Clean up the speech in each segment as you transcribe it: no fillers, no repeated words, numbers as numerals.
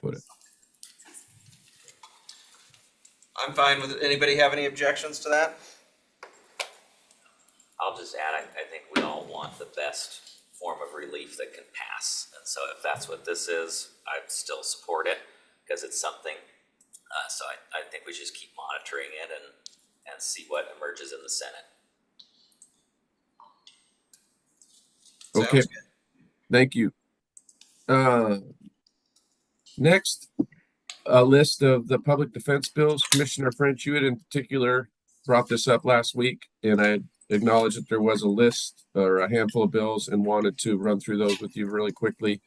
put it. I'm fine with it. Anybody have any objections to that? I'll just add, I think we all want the best form of relief that can pass. And so if that's what this is, I'd still support it because it's something. So I think we should just keep monitoring it and see what emerges in the Senate. Okay, Sounds good. thank you. Next, a list of the public defense bills. Commissioner French, you had in particular brought this up last week, and I acknowledged that there was a list or a handful of bills and wanted to run through those with you really quickly.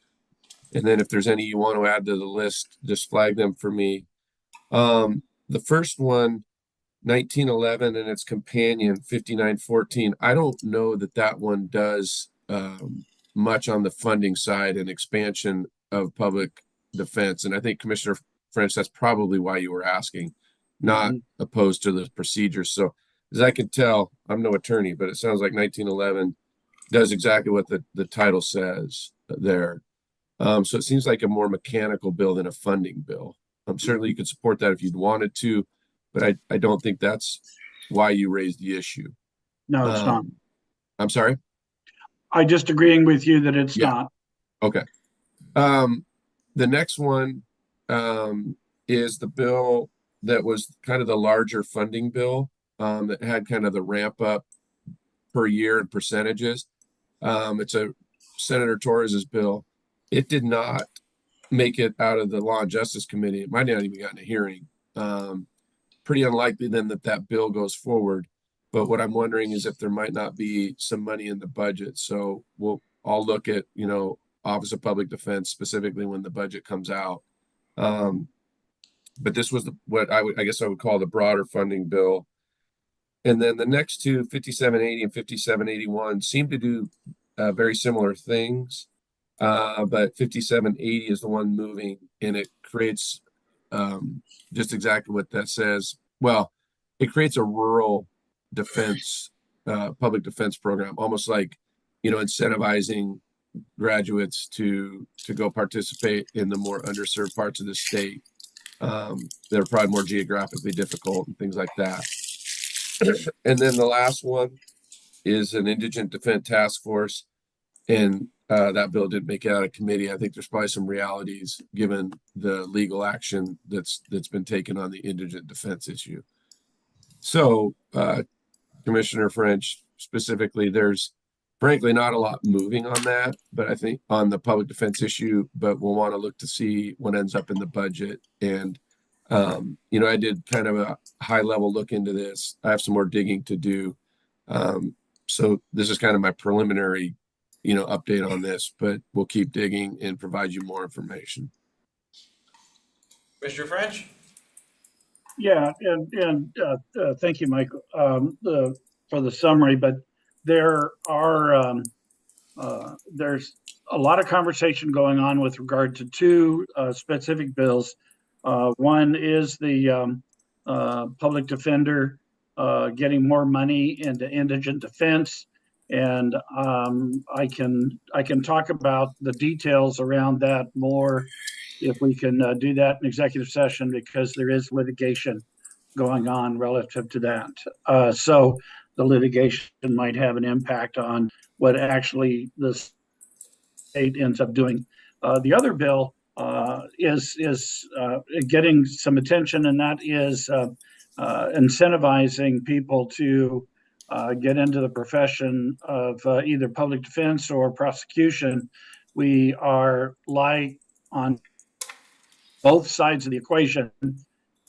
And then if there's any you want to add to the list, just flag them for me. The first one, 1911, and its companion, 5914. I don't know that one does much on the funding side and expansion of public defense. And I think Commissioner French, that's probably why you were asking, not opposed to the procedures. So as I can tell, I'm no attorney, but it sounds like 1911 does exactly what the title says there. So it seems like a more mechanical bill than a funding bill. Certainly you could support that if you'd wanted to, but I don't think that's why you raised the issue. No, it's not. I'm sorry? I just agreeing with you that it's not. Okay. The next one is the bill that was kind of the larger funding bill that had kind of the ramp up per year and percentages. It's a Senator Torres's bill. It did not make it out of the Law and Justice Committee. It might not even gotten a hearing. Pretty unlikely then that bill goes forward. But what I'm wondering is if there might not be some money in the budget. So I'll look at, Office of Public Defense specifically when the budget comes out. But this was what I guess I would call the broader funding bill. And then the next two, 5780 and 5781, seem to do very similar things. But 5780 is the one moving, and it creates just exactly what that says. Well, it creates a rural defense, public defense program, almost like, incentivizing graduates to go participate in the more underserved parts of the state. They're probably more geographically difficult and things like that. And then the last one is an indigent defense task force. And that bill didn't make it out of committee. I think there's probably some realities given the legal action that's been taken on the indigent defense issue. So, Commissioner French, specifically, there's frankly not a lot moving on that, but I think on the public defense issue, but we'll want to look to see what ends up in the budget. And, I did kind of a high level look into this. I have some more digging to do. So this is kind of my preliminary update on this, but we'll keep digging and provide you more information. Mr. French? Yeah, and thank you, Michael, for the summary. But there are there's a lot of conversation going on with regard to two specific bills. One is the public defender getting more money into indigent defense. And I can talk about the details around that more if we can do that in executive session, because there is litigation going on relative to that. So the litigation might have an impact on what actually the state ends up doing. The other bill is getting some attention, and that is incentivizing people to get into the profession of either public defense or prosecution. We are like on both sides of the equation.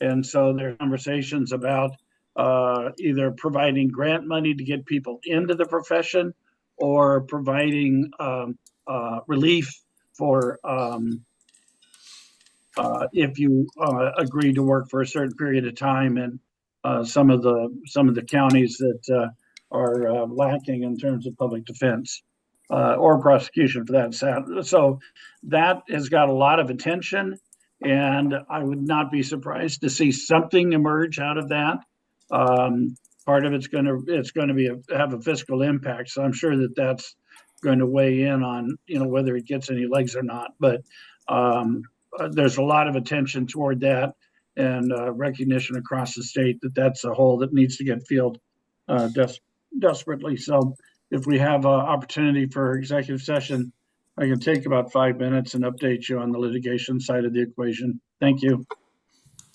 And so there are conversations about either providing grant money to get people into the profession or providing relief for if you agree to work for a certain period of time in some of the counties that are lacking in terms of public defense or prosecution for that. So that has got a lot of attention, and I would not be surprised to see something emerge out of that. Part of it's going to have a fiscal impact, so I'm sure that's going to weigh in on whether it gets any legs or not. But there's a lot of attention toward that and recognition across the state that that's a hole that needs to get filled desperately. So if we have an opportunity for executive session, I can take about 5 minutes and update you on the litigation side of the equation. Thank you.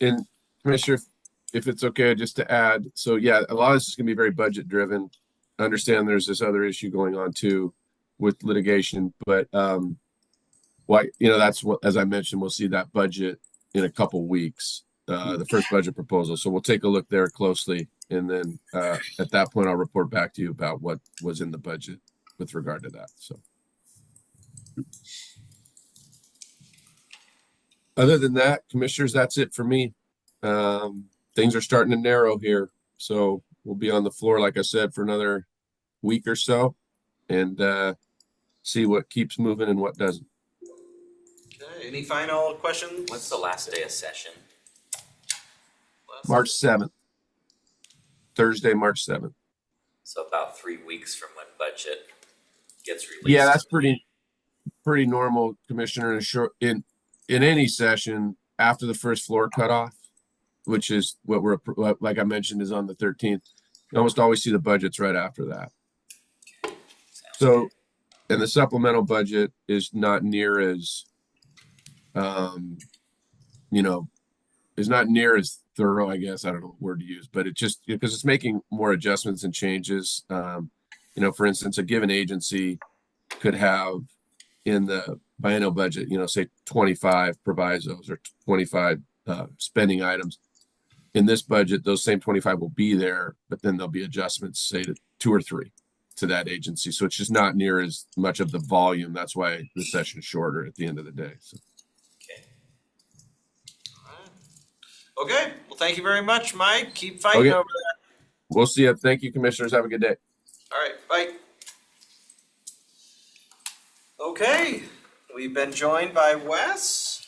And Commissioner, if it's okay, just to add, so yeah, a lot of this is gonna be very budget driven. I understand there's this other issue going on too with litigation, but that's what, as I mentioned, we'll see that budget in a couple weeks, the first budget proposal. So we'll take a look there closely, and then at that point, I'll report back to you about what was in the budget with regard to that. So. Other than that, commissioners, that's it for me. Things are starting to narrow here, so we'll be on the floor, like I said, for another week or so, and see what keeps moving and what doesn't. Okay, any final questions? What's the last day of session? March 7th, Thursday, March 7th. So about 3 weeks from when budget gets released. Yeah, that's pretty normal, Commissioner. In any session after the first floor cutoff, which is what like I mentioned, is on the 13th. You almost always see the budgets right after that. So, and the supplemental budget is not near as, is not near as thorough, I guess. I don't know what word to use, but it just, because it's making more adjustments and changes. For instance, a given agency could have in the biennial budget, say 25 provisos or 25 spending items. In this budget, those same 25 will be there, but then there'll be adjustments, say to 2 or 3 to that agency. So it's just not near as much of the volume. That's why the session's shorter at the end of the day. So. Okay. All right. Okay. Well, thank you very much, Mike. Keep fighting Okay. over there. We'll see you. Thank you, commissioners. Have a good day. All right. Bye. Okay. We've been joined by Wes.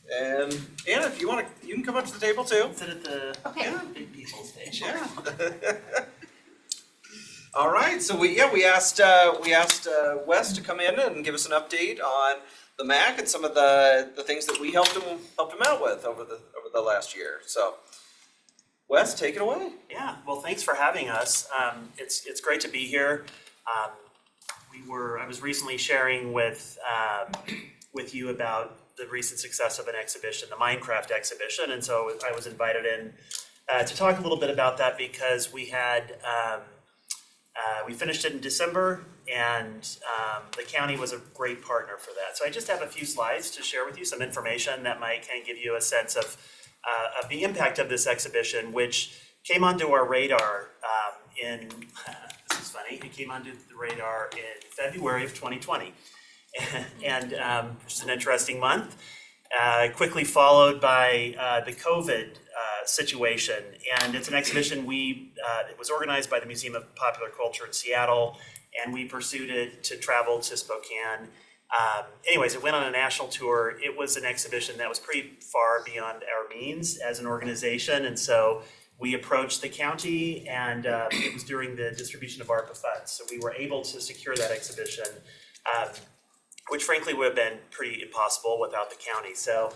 And Anna, if you want to, you can come up to the table too. Sit at the big people stage. Yeah. All right. So we asked Wes to come in and give us an update on the MAC and some of the things that we helped him out with over the last year. So Wes, take it away. Yeah. Well, thanks for having us. It's great to be here. I was recently sharing with you about the recent success of an exhibition, the Minecraft exhibition, and so I was invited in to talk a little bit about that because we had we finished it in December, and the county was a great partner for that. So I just have a few slides to share with you, some information that might kind of give you a sense of the impact of this exhibition, which came onto our radar this is funny, it came onto the radar in February of 2020. And just an interesting month, quickly followed by the COVID situation. And it's an exhibition it was organized by the Museum of Popular Culture in Seattle, and we pursued it to travel to Spokane. Anyways, it went on a national tour. It was an exhibition that was pretty far beyond our means as an organization, and so we approached the county, and it was during the distribution of ARPA funds. So we were able to secure that exhibition, which frankly would have been pretty impossible without the county. So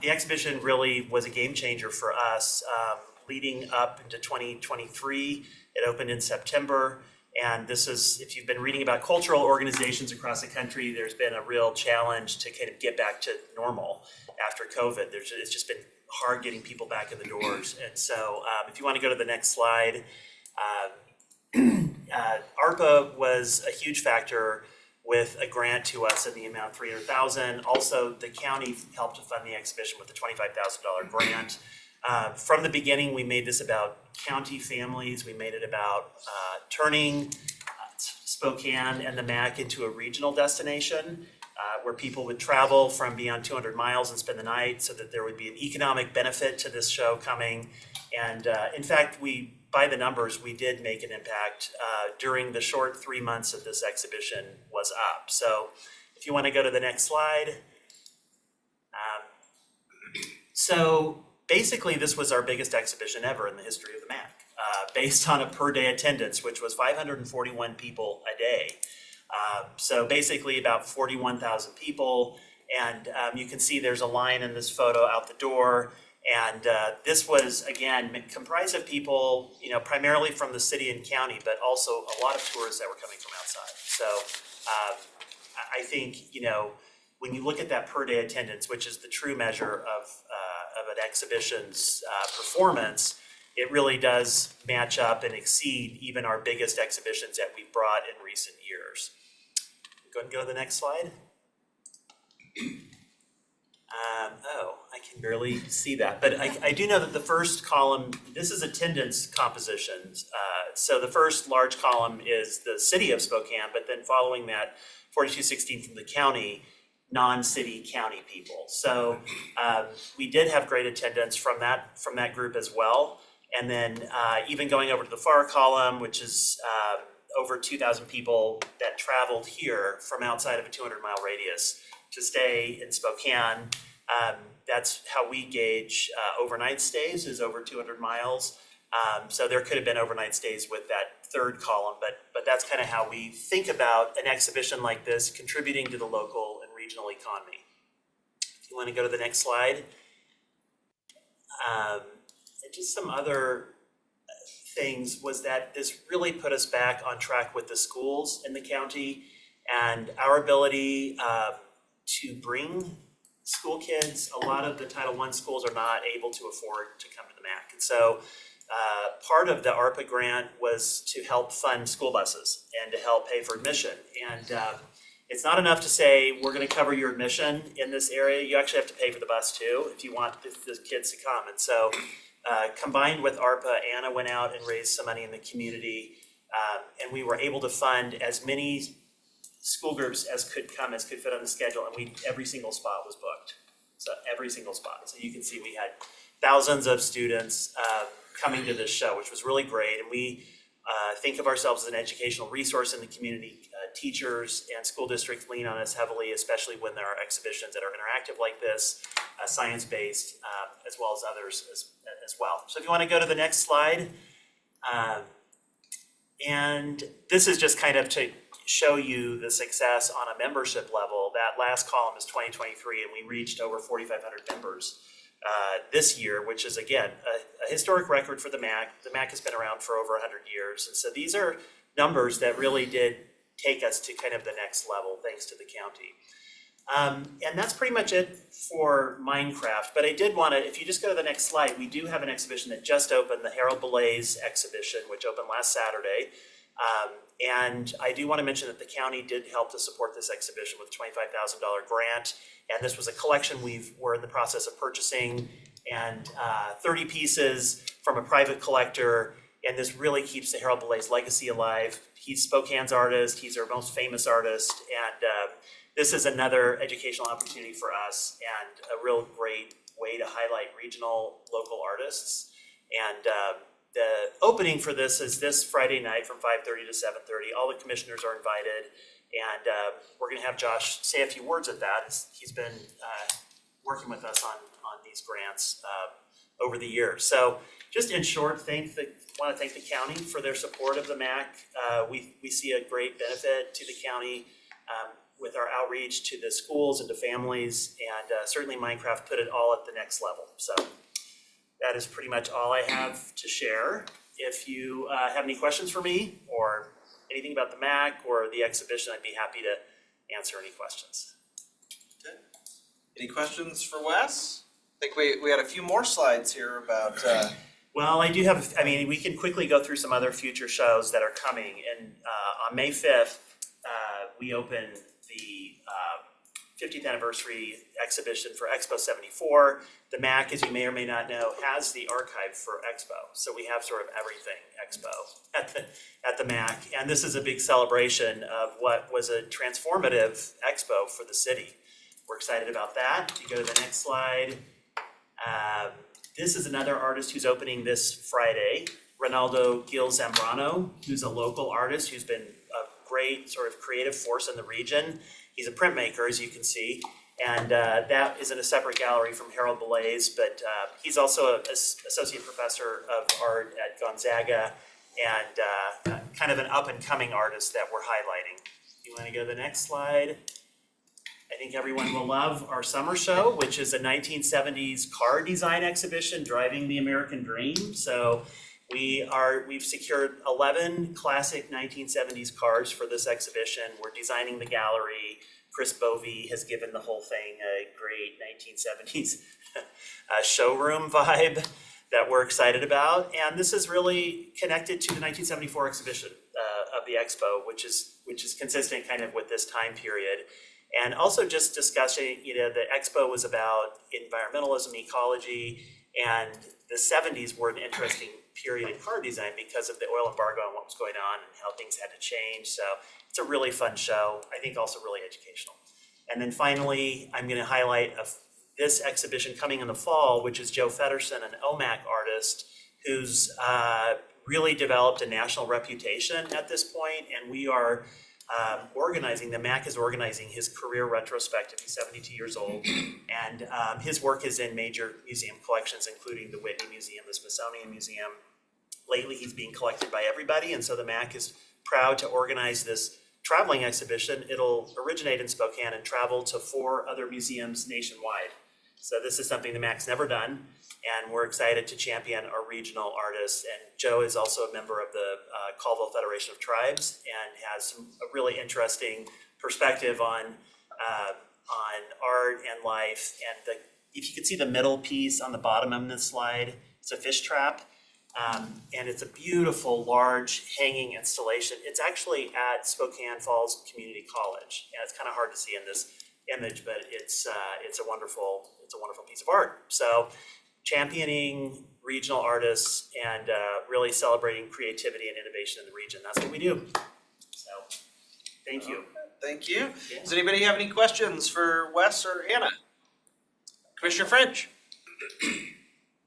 the exhibition really was a game changer for us. Leading up into 2023, it opened in September. And this is, if you've been reading about cultural organizations across the country, there's been a real challenge to kind of get back to normal after COVID. It's just been hard getting people back in the doors. And so if you want to go to the next slide, ARPA was a huge factor with a grant to us in the amount of $300,000. Also, the county helped to fund the exhibition with a $25,000 grant. From the beginning, we made this about county families. We made it about turning Spokane and the MAC into a regional destination where people would travel from beyond 200 miles and spend the night, so that there would be an economic benefit to this show coming. And in fact, by the numbers, we did make an impact during the short 3 months that this exhibition was up. So if you want to go to the next slide. So basically, this was our biggest exhibition ever in the history of the MAC, based on a per day attendance, which was 541 people a day. So basically about 41,000 people. And you can see there's a line in this photo out the door. And this was, again, comprised of people, primarily from the city and county, but also a lot of tourists that were coming from outside. So I think, when you look at that per day attendance, which is the true measure of an exhibition's performance, it really does match up and exceed even our biggest exhibitions that we've brought in recent years. Go ahead and go to the next slide. I can barely see that, but I do know that the first column, this is attendance compositions. So the first large column is the city of Spokane, but then following that, 4216 from the county, non-city county people. So we did have great attendance from that group as well. And then even going over to the far column, which is over 2,000 people that traveled here from outside of a 200-mile radius to stay in Spokane. That's how we gauge overnight stays, is over 200 miles. So there could have been overnight stays with that third column, but that's kind of how we think about an exhibition like this contributing to the local and regional economy. If you want to go to the next slide. And just some other things was that this really put us back on track with the schools in the county and our ability to bring school kids. A lot of the Title I schools are not able to afford to come to the MAC. And so part of the ARPA grant was to help fund school buses and to help pay for admission. And it's not enough to say, we're going to cover your admission in this area. You actually have to pay for the bus too if you want the kids to come. And so combined with ARPA, Anna went out and raised some money in the community. And we were able to fund as many school groups as could fit on the schedule, and every single spot was booked. So every single spot. So you can see we had thousands of students coming to this show, which was really great. And we think of ourselves as an educational resource in the community. Teachers and school districts lean on us heavily, especially when there are exhibitions that are interactive like this, science-based, as well as others as well. So if you want to go to the next slide. And this is just kind of to show you the success on a membership level. That last column is 2023, and we reached over 4,500 members this year, which is, again, a historic record for the MAC. The MAC has been around for over 100 years. And so these are numbers that really did take us to kind of the next level, thanks to the county. And that's pretty much it for Minecraft. But I did want to, if you just go to the next slide, we do have an exhibition that just opened, the Harold Belays exhibition, which opened last Saturday. And I do want to mention that the county did help to support this exhibition with a $25,000 grant. And this was a collection we're in the process of purchasing, and 30 pieces from a private collector. And this really keeps the Harold Belays legacy alive. He's Spokane's artist. He's our most famous artist. And this is another educational opportunity for us and a real great way to highlight regional, local artists. And the opening for this is this Friday night from 5:30 to 7:30. All the commissioners are invited. And we're going to have Josh say a few words at that. He's been working with us on these grants over the years. So just in short, want to thank the county for their support of the MAC. We see a great benefit to the county with our outreach to the schools and to families, and certainly Minecraft put it all at the next level. So that is pretty much all I have to share. If you have any questions for me or anything about the MAC or the exhibition, I'd be happy to answer any questions. Okay. Any questions for Wes? I think we had a few more slides here about Well, I do have, we can quickly go through some other future shows that are coming. And on May 5th, we open the 50th anniversary exhibition for Expo 74. The MAC, as you may or may not know, has the archive for Expo. So we have sort of everything Expo at the MAC. And this is a big celebration of what was a transformative Expo for the city. We're excited about that. You go to the next slide. This is another artist who's opening this Friday, Ronaldo Gil Zambrano, who's a local artist who's been a great sort of creative force in the region. He's a printmaker, as you can see, and that is in a separate gallery from Harold Belays, but he's also an associate professor of art at Gonzaga and kind of an up-and-coming artist that we're highlighting. You want to go to the next slide? I think everyone will love our summer show, which is a 1970s car design exhibition, Driving the American Dream. So we've secured 11 classic 1970s cars for this exhibition. We're designing the gallery. Chris Bovee has given the whole thing a great 1970s showroom vibe that we're excited about. And this is really connected to the 1974 exhibition of the expo, which is consistent kind of with this time period. And also just discussing, the expo was about environmentalism, ecology, and the 70s were an interesting period in car design because of the oil embargo and what was going on and how things had to change. So it's a really fun show, I think also really educational. And then finally, I'm going to highlight this exhibition coming in the fall, which is Joe Feddersen, an OMAC artist who's really developed a national reputation at this point, and we are the MAC is organizing his career retrospective. He's 72 years old, and his work is in major museum collections, including the Whitney Museum, the Smithsonian Museum. Lately, he's being collected by everybody, and so the MAC is proud to organize this traveling exhibition. It'll originate in Spokane and travel to 4 other museums nationwide. So this is something the MAC's never done, and we're excited to champion our regional artists. And Joe is also a member of the Colville Federation of Tribes and has a really interesting perspective on art and life. And if you could see the middle piece on the bottom of this slide, it's a fish trap. And it's a beautiful, large hanging installation. It's actually at Spokane Falls Community College, and it's kind of hard to see in this image, but it's a wonderful piece of art. So championing regional artists and really celebrating creativity and innovation in the region. That's what we do. So thank you. Thank you. Yeah. Does anybody have any questions for Wes or Anna? Commissioner French?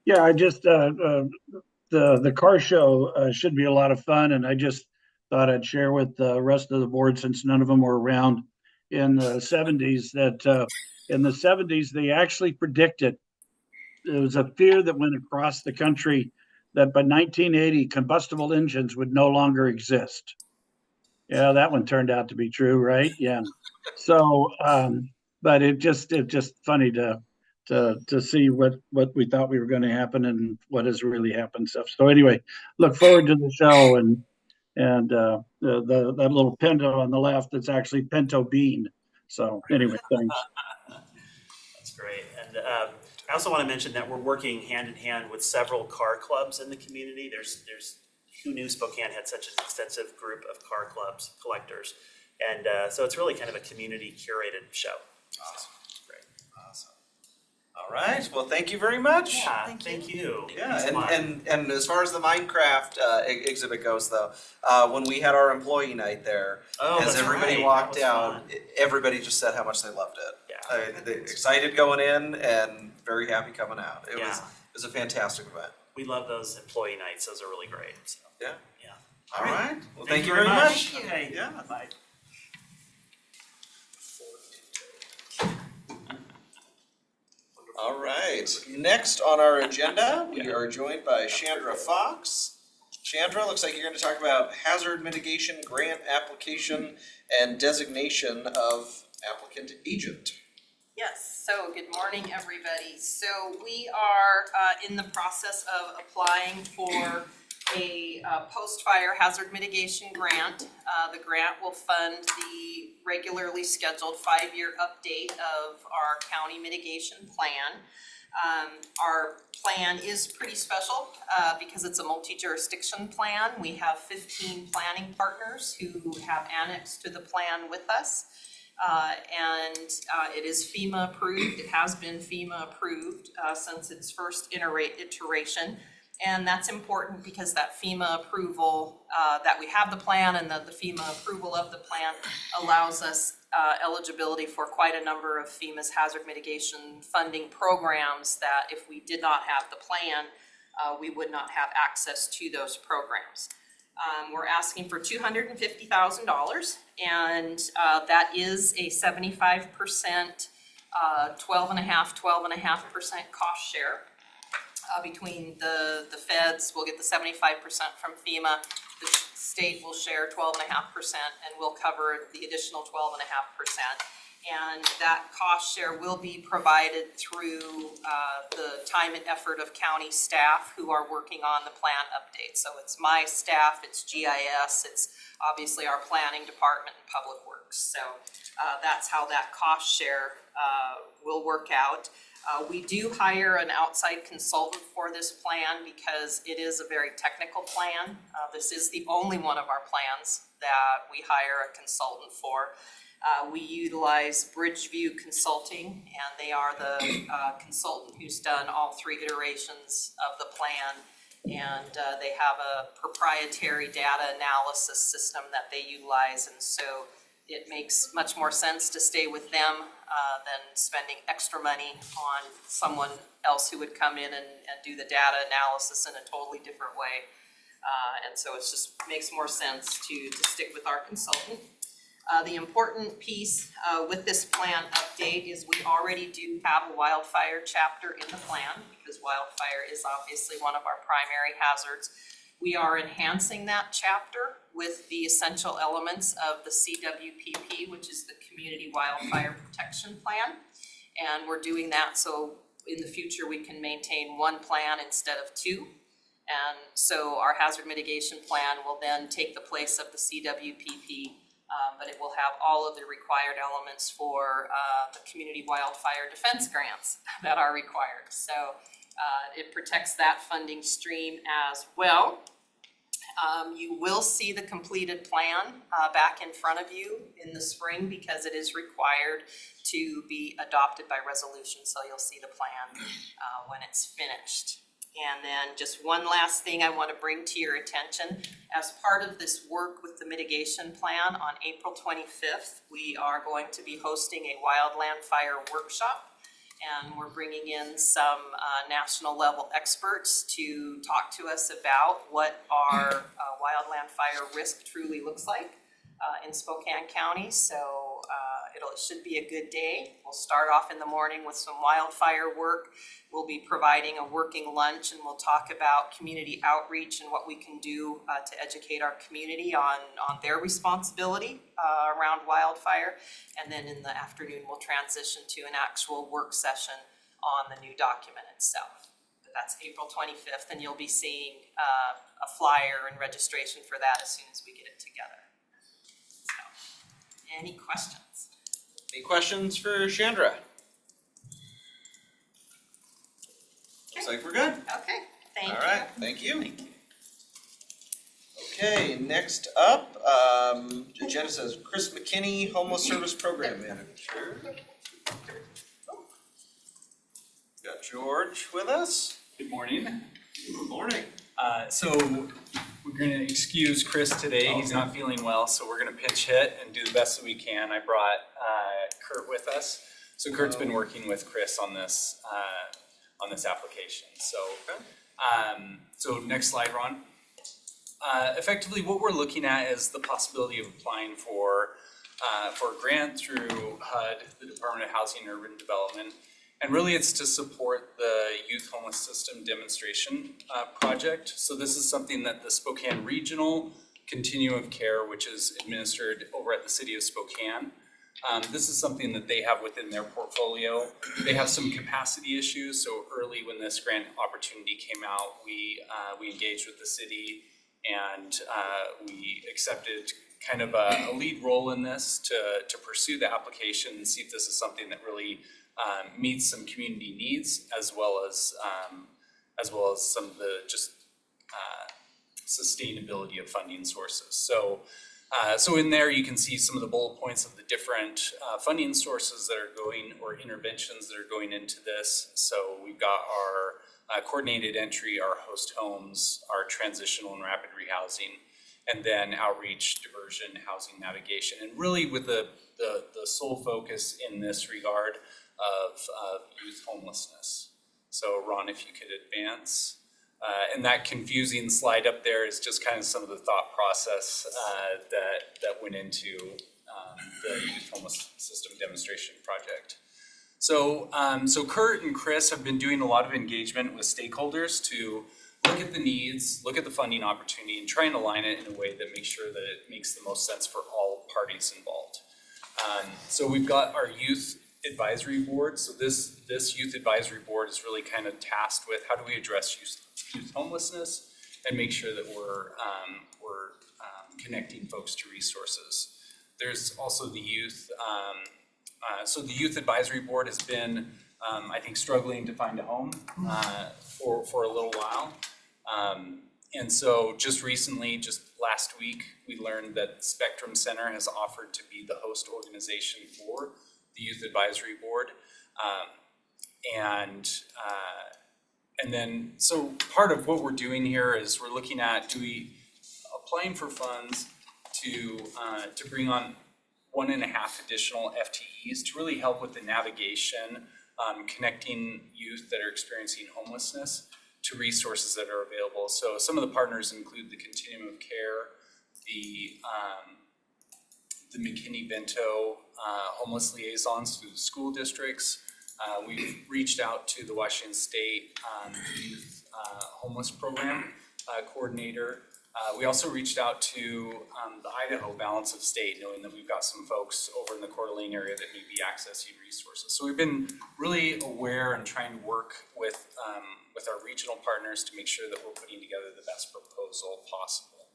Yeah, I just, the car show should be a lot of fun, and I just thought I'd share with the rest of the board, since none of them were around in the 70s, that in the 70s, they actually predicted, there was a fear that went across the country that by 1980, combustible engines would no longer exist. Yeah, that one turned out to be true, right? Yeah. So, but it just funny to see what we thought we were going to happen and what has really happened. Stuff. So anyway, look forward to the show and that little pinto on the left, that's actually pinto bean. So anyway, thanks. That's great. And I also want to mention that we're working hand in hand with several car clubs in the community. There's who knew Spokane had such an extensive group of car clubs, collectors. And so it's really kind of a community curated show. Awesome. Great. Awesome. All right. Well, thank you very much. Yeah, thank you. Yeah, Thanks a lot. and as far as the Minecraft exhibit goes, though, when we had our employee night there, as that's everybody right. walked That was out, fun. everybody just said how much they loved it. Yeah. They excited going in and very happy coming out. It Yeah. was a fantastic event. We love those employee nights. Those are really great. So, Yeah. yeah. All right. Well, thank you very much. Okay. Yeah. Bye. All right. Next on our agenda, we are joined by Chandra Fox. Chandra, looks like you're going to talk about hazard mitigation grant application and designation of applicant agent. Yes, so good morning, everybody. So we are in the process of applying for a post-fire hazard mitigation grant. The grant will fund the regularly scheduled 5-year update of our county mitigation plan. Our plan is pretty special because it's a multi-jurisdiction plan. We have 15 planning partners who have annexed to the plan with us. And it is FEMA approved. It has been FEMA approved since its first iteration. And that's important because that FEMA approval, that we have the plan and the FEMA approval of the plan allows us eligibility for quite a number of FEMA's hazard mitigation funding programs that if we did not have the plan, we would not have access to those programs. We're asking for $250,000, and that is a 75%, 12.5% cost share between the feds. We'll get the 75% from FEMA. The state will share 12.5%, and we'll cover the additional 12.5%. And that cost share will be provided through the time and effort of county staff who are working on the plan update. So it's my staff, it's GIS, it's obviously our planning department and public works. So that's how that cost share will work out. We do hire an outside consultant for this plan because it is a very technical plan. This is the only one of our plans that we hire a consultant for. We utilize Bridgeview Consulting, and they are the consultant who's done all 3 iterations of the plan. And they have a proprietary data analysis system that they utilize, and so it makes much more sense to stay with them than spending extra money on someone else who would come in and do the data analysis in a totally different way. And so it just makes more sense to stick with our consultant. The important piece with this plan update is we already do have a wildfire chapter in the plan because wildfire is obviously one of our primary hazards. We are enhancing that chapter with the essential elements of the CWPP, which is the Community Wildfire Protection Plan. And we're doing that so in the future we can maintain 1 plan instead of 2. And so our hazard mitigation plan will then take the place of the CWPP. But it will have all of the required elements for the community wildfire defense grants that are required. So it protects that funding stream as well. You will see the completed plan back in front of you in the spring because it is required to be adopted by resolution. So you'll see the plan when it's finished. And then just one last thing I want to bring to your attention. As part of this work with the mitigation plan on April 25th, we are going to be hosting a wildland fire workshop. And we're bringing in some national level experts to talk to us about what our wildland fire risk truly looks like in Spokane County. So it should be a good day. We'll start off in the morning with some wildfire work. We'll be providing a working lunch and we'll talk about community outreach and what we can do to educate our community on their responsibility around wildfire. And then in the afternoon, we'll transition to an actual work session on the new document itself. But that's April 25th, and you'll be seeing a flyer and registration for that as soon as we get it together. So, any questions? Any questions for Chandra? Looks like we're good. Okay, thank you. All right, thank you. Okay, next up, agenda says Chris McKinney, Homeless Service Program Manager. Got George with us. Good morning. Good morning. So we're gonna excuse Chris today. He's not feeling well, so we're gonna pinch hit and do the best that we can. I brought Kurt with us. So Kurt's been working with Chris on this application. So, so next slide, Ron. Effectively, what we're looking at is the possibility of applying for a grant through HUD, the Department of Housing and Urban Development. And really it's to support the Youth Homeless System Demonstration project. So this is something that the Spokane Regional Continuum of Care, which is administered over at the City of Spokane. This is something that they have within their portfolio. They have some capacity issues. So early when this grant opportunity came out, we engaged with the city and we accepted kind of a lead role in this to pursue the application and see if this is something that really meets some community needs as well as some of the just sustainability of funding sources. So in there you can see some of the bullet points of the different funding sources that are going, or interventions that are going into this. So we've got our coordinated entry, our host homes, our transitional and rapid rehousing, and then outreach, diversion, housing navigation, and really with the sole focus in this regard of youth homelessness. So Ron, if you could advance. And that confusing slide up there is just kind of some of the thought process that went into the Youth Homeless System Demonstration Project. So Kurt and Chris have been doing a lot of engagement with stakeholders to look at the needs, look at the funding opportunity, and try and align it in a way that makes sure that it makes the most sense for all parties involved. So we've got our youth advisory board. So this youth advisory board is really kind of tasked with how do we address youth homelessness and make sure that we're connecting folks to resources. There's also the youth. So the youth advisory board has been, I think, struggling to find a home for a little while. And so just recently, just last week, we learned that Spectrum Center has offered to be the host organization for the Youth Advisory Board. And then, so part of what we're doing here is we're looking at, applying for funds to bring on 1.5 additional FTEs to really help with the navigation, connecting youth that are experiencing homelessness to resources that are available. So some of the partners include the Continuum of Care, the McKinney-Vento homeless liaisons through the school districts. We've reached out to the Washington State Youth Homeless Program coordinator. We also reached out to the Idaho Balance of State, knowing that we've got some folks over in the Coeur d'Alene area that may be accessing resources. So we've been really aware and trying to work with our regional partners to make sure that we're putting together the best proposal possible.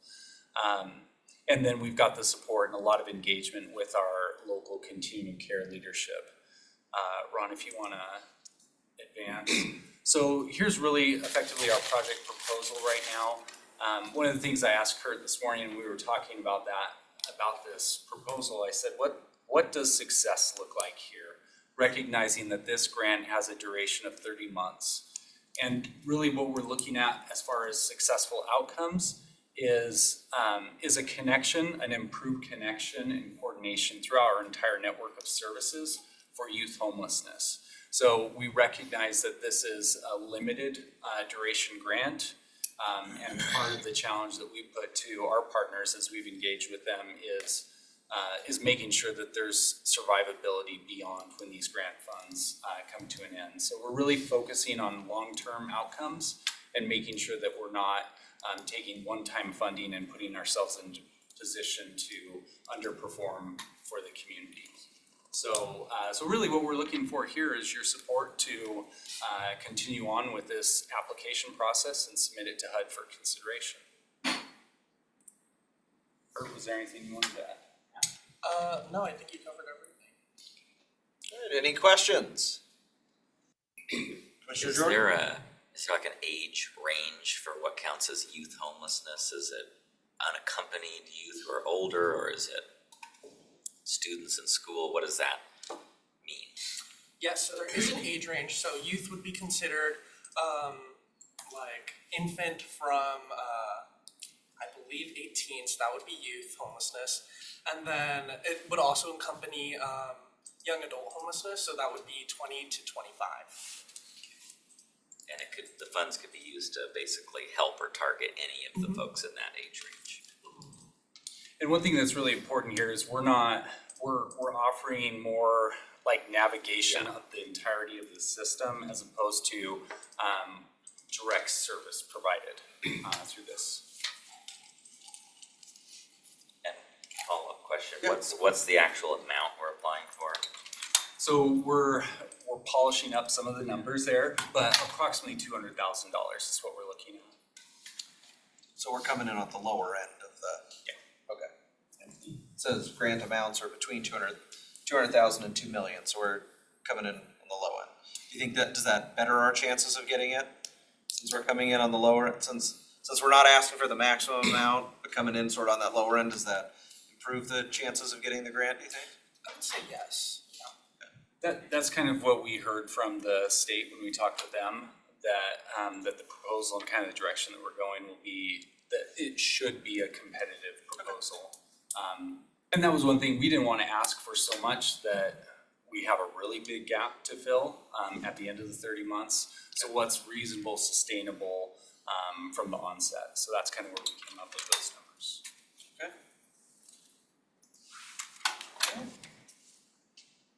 And then we've got the support and a lot of engagement with our local Continuum of Care leadership. Ron, if you want to advance. So here's really effectively our project proposal right now. One of the things I asked Kurt this morning when we were talking about this proposal, I said, what does success look like here? Recognizing that this grant has a duration of 30 months. And really what we're looking at as far as successful outcomes is a connection, an improved connection and coordination throughout our entire network of services for youth homelessness. So we recognize that this is a limited duration grant. And part of the challenge that we put to our partners as we've engaged with them is making sure that there's survivability beyond when these grant funds come to an end. So we're really focusing on long-term outcomes and making sure that we're not taking one-time funding and putting ourselves in position to underperform for the community. So really what we're looking for here is your support to continue on with this application process and submit it to HUD for consideration. Kurt, was there anything you wanted to add? No, I think you covered everything. All right, any questions? Commissioner Is Jordan? is there like an age range for what counts as youth homelessness? Is it unaccompanied youth who are older, or is it students in school? What does that mean? Yes, so there is an age range. So youth would be considered like infant from I believe 18, so that would be youth homelessness. And then it would also accompany young adult homelessness, so that would be 20 to 25. And the funds could be used to basically help or target any of the folks in that age range. And one thing that's really important here is we're offering more like navigation of the entirety of the system as opposed to direct service provided through this. And follow-up question, Yeah. what's the actual amount we're applying for? So we're polishing up some of the numbers there, but approximately $200,000 is what we're looking at. So we're coming in at the lower end of the. Yeah. Okay. It says grant amounts are between 200,000 and 2 million, so we're coming in on the low end. Do you think does that better our chances of getting it? Since we're coming in on the lower end, since we're not asking for the maximum amount, but coming in sort of on that lower end, does that improve the chances of getting the grant, do you think? I would say yes. That's kind of what we heard from the state when we talked with them, that the proposal and kind of the direction that we're going will be that it should be a competitive proposal. And that was one thing, we didn't want to ask for so much that we have a really big gap to fill at the end of the 30 months. So what's reasonable, sustainable from the onset? So that's kind of where we came up with those numbers.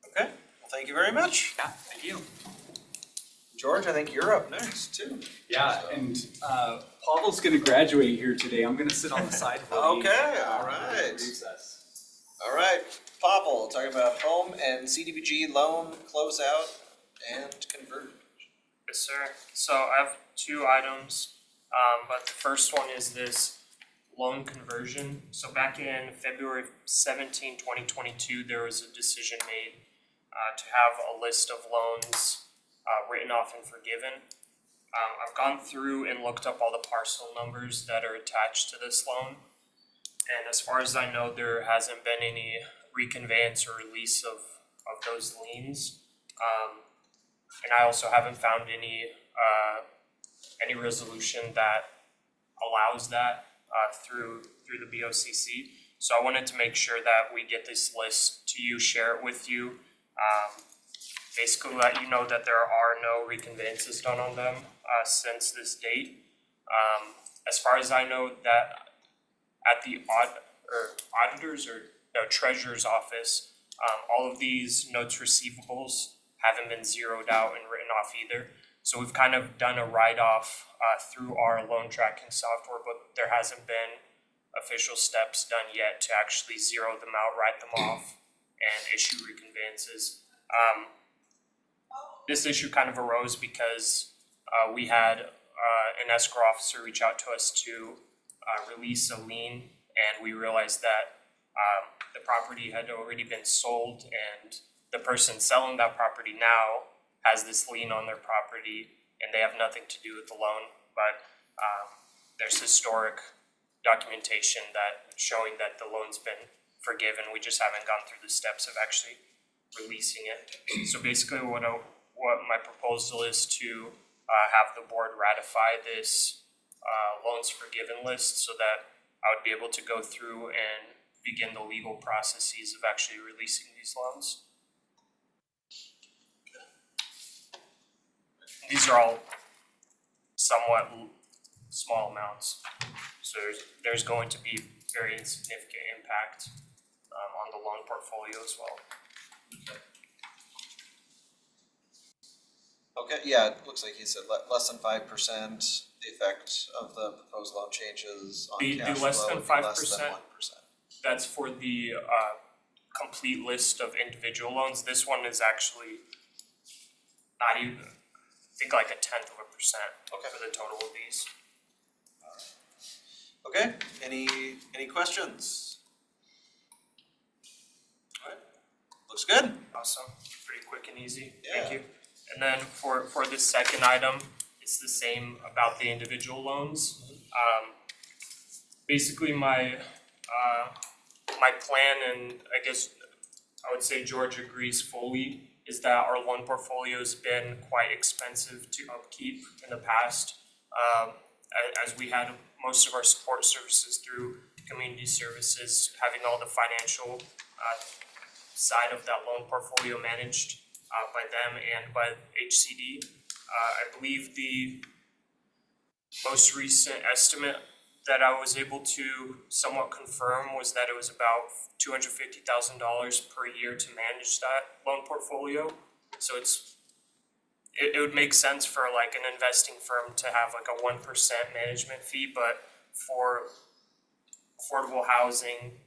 Okay, well, thank you very much. Yeah, thank you. George, I think you're up next too. Yeah, and Pavel's gonna graduate here today. I'm gonna sit on the side. Okay, all right. Recess. All right, Pavel, talking about home and CDBG loan closeout and convert. Yes, sir. So I have two items, but the first one is this loan conversion. So back in February 17, 2022, there was a decision made to have a list of loans written off and forgiven. I've gone through and looked up all the parcel numbers that are attached to this loan. And as far as I know, there hasn't been any reconveyance or release of those liens. And I also haven't found any resolution that allows that through the BOCC. So I wanted to make sure that we get this list to you, share it with you. Basically let you know that there are no reconveyances done on them since this date. As far as I know, that at the auditor's or treasurer's office, all of these notes receivables haven't been zeroed out and written off either. So we've kind of done a write-off through our loan tracking software, but there hasn't been official steps done yet to actually zero them out, write them off, and issue reconveyances. This issue kind of arose because we had an escrow officer reach out to us to release a lien, and we realized that the property had already been sold, and the person selling that property now has this lien on their property, and they have nothing to do with the loan. But there's historic documentation that showing that the loan's been forgiven. We just haven't gone through the steps of actually releasing it. So basically, what my proposal is to have the board ratify this loans forgiven list, so that I would be able to go through and begin the legal processes of actually releasing these loans. These are all somewhat small amounts, so there's going to be very insignificant impact on the loan portfolio as well. Okay, yeah, it looks like he said less than 5%, the effect of the proposed loan changes on The cash flow less than would be less than 5%? 1%. That's for the complete list of individual loans. This one is actually not even, I think like 1/10%. Okay. For the total of these. Okay, any questions? Alright, looks good. Awesome, pretty quick and easy, Yeah. thank you. And then for the second item, it's the same about the individual loans. Basically my plan, and I guess I would say George agrees fully, is that our loan portfolio has been quite expensive to upkeep in the past. As we had most of our support services through community services, having all the financial side of that loan portfolio managed by them and by HCD. I believe the most recent estimate that I was able to somewhat confirm was that it was about $250,000 per year to manage that loan portfolio. So it would make sense for like an investing firm to have like a 1% management fee, but for affordable housing,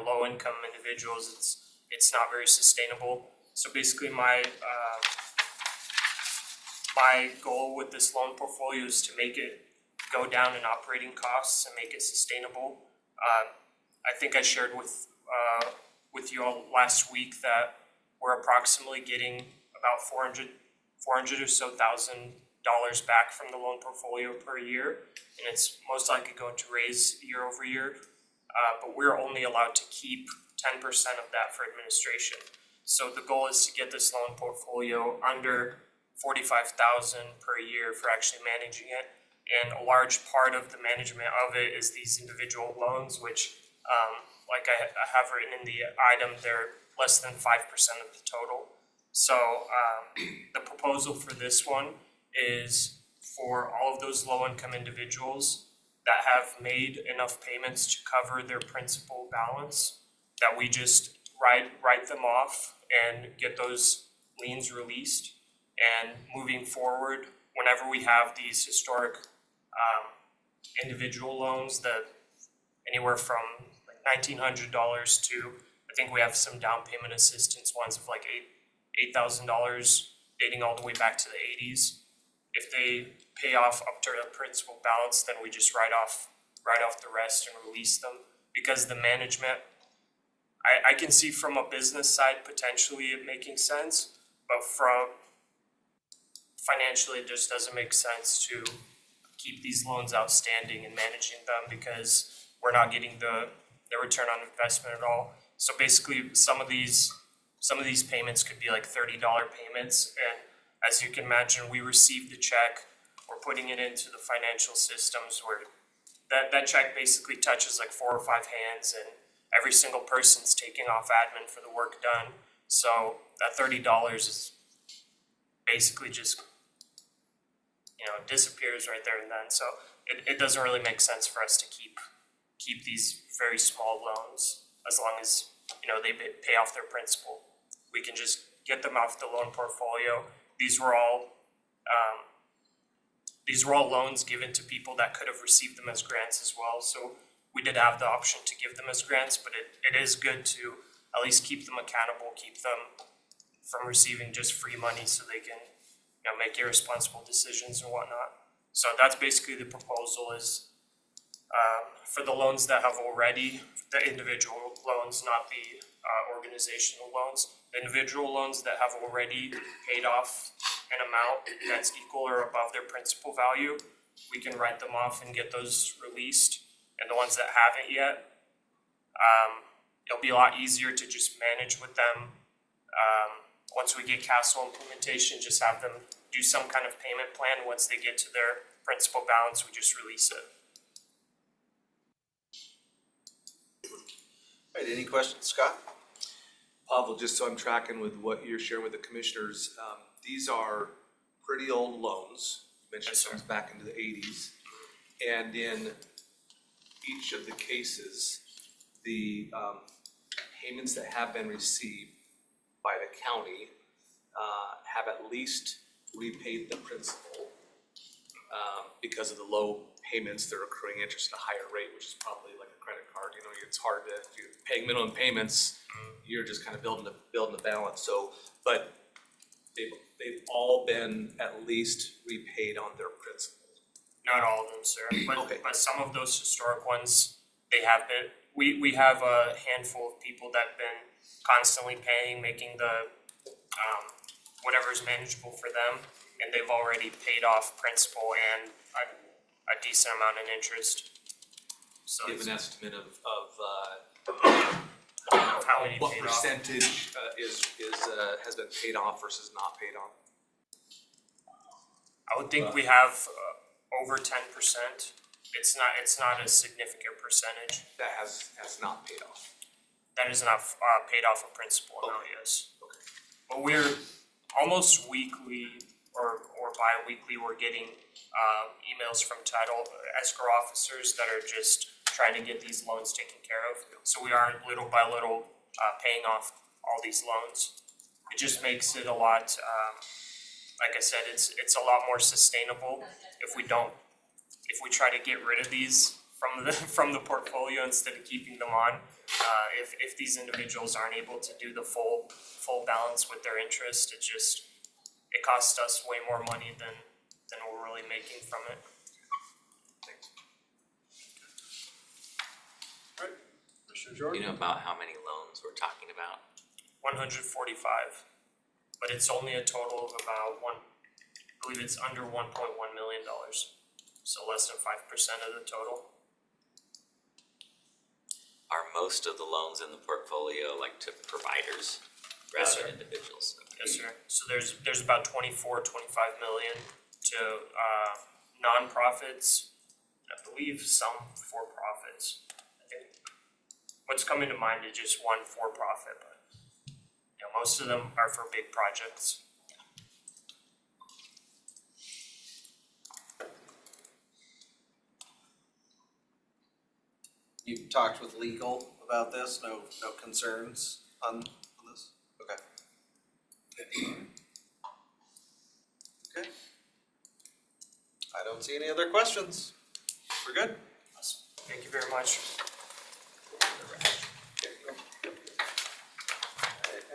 low income individuals, it's not very sustainable. So basically my goal with this loan portfolio is to make it go down in operating costs and make it sustainable. I think I shared with you all last week that we're approximately getting about $400 or so thousand back from the loan portfolio per year, and it's most likely going to raise year over year. But we're only allowed to keep 10% of that for administration. So the goal is to get this loan portfolio under $45,000 per year for actually managing it. And a large part of the management of it is these individual loans, which, like I have written in the item, they're less than 5% of the total. So the proposal for this one is for all of those low-income individuals that have made enough payments to cover their principal balance, that we just write them off and get those liens released. And moving forward, whenever we have these historic individual loans that anywhere from like $1,900 to I think we have some down payment assistance ones of like $8,000 dating all the way back to the 80s. If they pay off up to the principal balance, then we just write off the rest and release them, because the management, I can see from a business side potentially it making sense, but from financially, it just doesn't make sense to keep these loans outstanding and managing them, because we're not getting the return on investment at all. So basically, some of these payments could be like $30 payments, and as you can imagine, we received the check, we're putting it into the financial systems where that check basically touches like 4 or 5 hands, and every single person's taking off admin for the work done. So that $30 is basically just, disappears right there and then. So it doesn't really make sense for us to keep these very small loans as long as, they pay off their principal. We can just get them off the loan portfolio. These were all loans given to people that could have received them as grants as well. So we did have the option to give them as grants, but it is good to at least keep them accountable, keep them from receiving just free money so they can, make irresponsible decisions and whatnot. So that's basically the proposal is, for the loans that have already, the individual loans, not the organizational loans, the individual loans that have already paid off an amount that's equal or above their principal value, we can write them off and get those released. And the ones that haven't yet, it'll be a lot easier to just manage with them. Once we get Castle implementation, just have them do some kind of payment plan. Once they get to their principal balance, we just release it. All right, any questions, Scott? Pavel, just so I'm tracking with what you're sharing with the commissioners, these are pretty old loans. You mentioned Yes, sir. some back into the 80s. And in each of the cases, the payments that have been received by the county have at least repaid the principal because of the low payments. They're accruing interest at a higher rate, which is probably like a credit card. It's hard to, if you're paying minimum payments, you're just kind of building the balance. So, but they've all been at least repaid on their principal. Not all of them, sir, Okay. but some of those historic ones, they have been. We have a handful of people that have been constantly paying, making the whatever is manageable for them, and they've already paid off principal and a decent amount in interest. So Give it's an estimate of how many what paid off. percentage has been paid off versus not paid off. I would think we have over 10%. It's not a significant percentage. That has not paid off. That is not paid off a principal amount, yes. But we're almost weekly or bi-weekly, we're getting emails from title escrow officers that are just trying to get these loans taken care of. So we are little by little paying off all these loans. It just makes it a lot, like I said, it's a lot more sustainable if we try to get rid of these from the portfolio instead of keeping them on. If these individuals aren't able to do the full balance with their interest, it costs us way more money than we're really making from it. Alright, Commissioner Jordan? You know about how many loans we're talking about? 145, but it's only a total of about I believe it's under $1.1 million, so less than 5% of the total. Are most of the loans in the portfolio like to providers Yes, rather sir. than individuals? Yes, sir. So there's about 25 million to nonprofits, I believe some for-profits. I think what's coming to mind is just one for-profit, but most of them are for big projects. You've talked with legal about this, no concerns on this? Okay. Okay. I don't see any other questions. We're good? Thank you very much.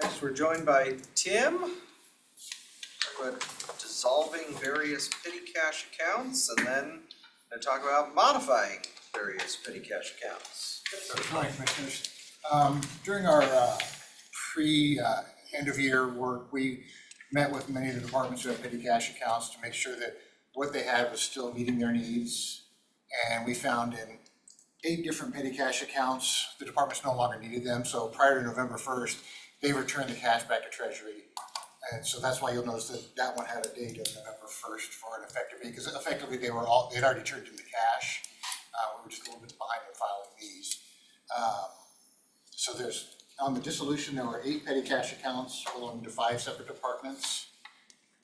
Next, we're joined by Tim. Talk about dissolving various petty cash accounts and then gonna talk about modifying various petty cash accounts. Good morning, Commissioners. During our end of year work, we met with many of the departments who have petty cash accounts to make sure that what they had was still meeting their needs. And we found in 8 different petty cash accounts, the departments no longer needed them. So prior to November 1st, they returned the cash back to Treasury. And so that's why you'll notice that that one had a date of November 1st for an effective date, because effectively they'd already turned in the cash. We were just a little bit behind in filing these. So on the dissolution, there were 8 petty cash accounts belonging to 5 separate departments.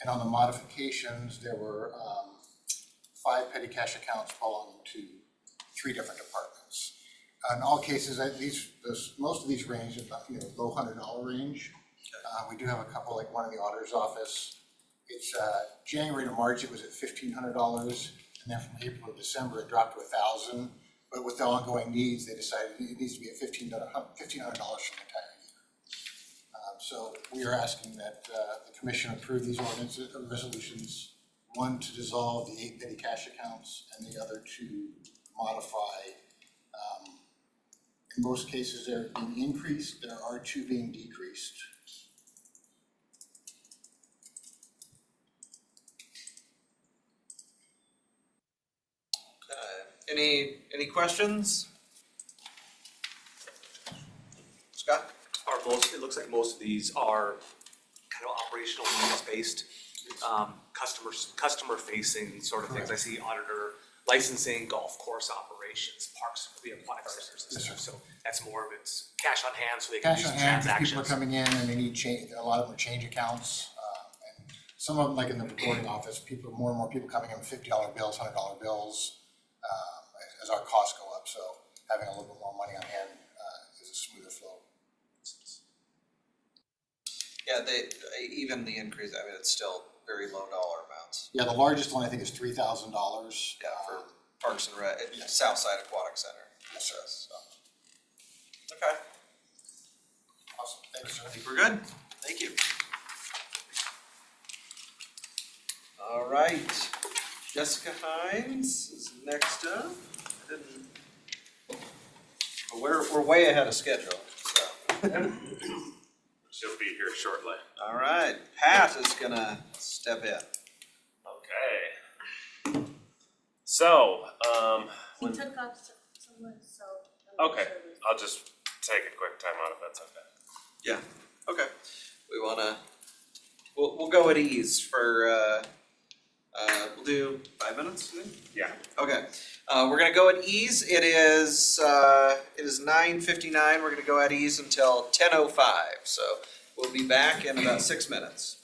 And on the modifications, there were 5 petty cash accounts belonging to 3 different departments. In all cases, most of these range in the low $100 range. We do have a couple, like one in the auditor's office. It's January to March, it was at $1,500, and then from April to December, it dropped to $1,000. But with the ongoing needs, they decided it needs to be at $1,500 for the entire year. So we are asking that the commission approve these ordinances, resolutions, one to dissolve the 8 petty cash accounts and the other to modify. In most cases, they're being increased, there are 2 being decreased. Any questions? Scott? It looks like most of these are kind of operational needs based, customer facing sort of things. I see auditor, licensing, golf course operations, parks, the aquatic centers and stuff. So that's more of it's cash on hand so they can do Cash on some hand, if transactions. people are coming in and they need change, a lot of them are change accounts. And some of them, like in the reporting office, more and more people coming in with $50 bills, $100 bills, as our costs go up. So having a little bit more money on hand is a smoother flow. Yeah, even the increase, I mean, it's still very low dollar amounts. Yeah, the largest one I think is $3,000. Yeah, for Parks and Rec, Southside Aquatic Center. Yes, sir. So. Okay, Awesome, thank you, sir. I think we're good. Thank you. All right, Jessica Hines is next up. We're way ahead of schedule, so. She'll be here shortly. All right, Pat is gonna step in. Okay. So, He took off somewhere, so. okay, I'll just take a quick time out if that's okay. Yeah, okay. We'll go at ease for, we'll do 5 minutes, I think? Yeah. Okay, we're gonna go at ease. It is 9:59. We're gonna go at ease until 10:05. So we'll be back in about 6 minutes.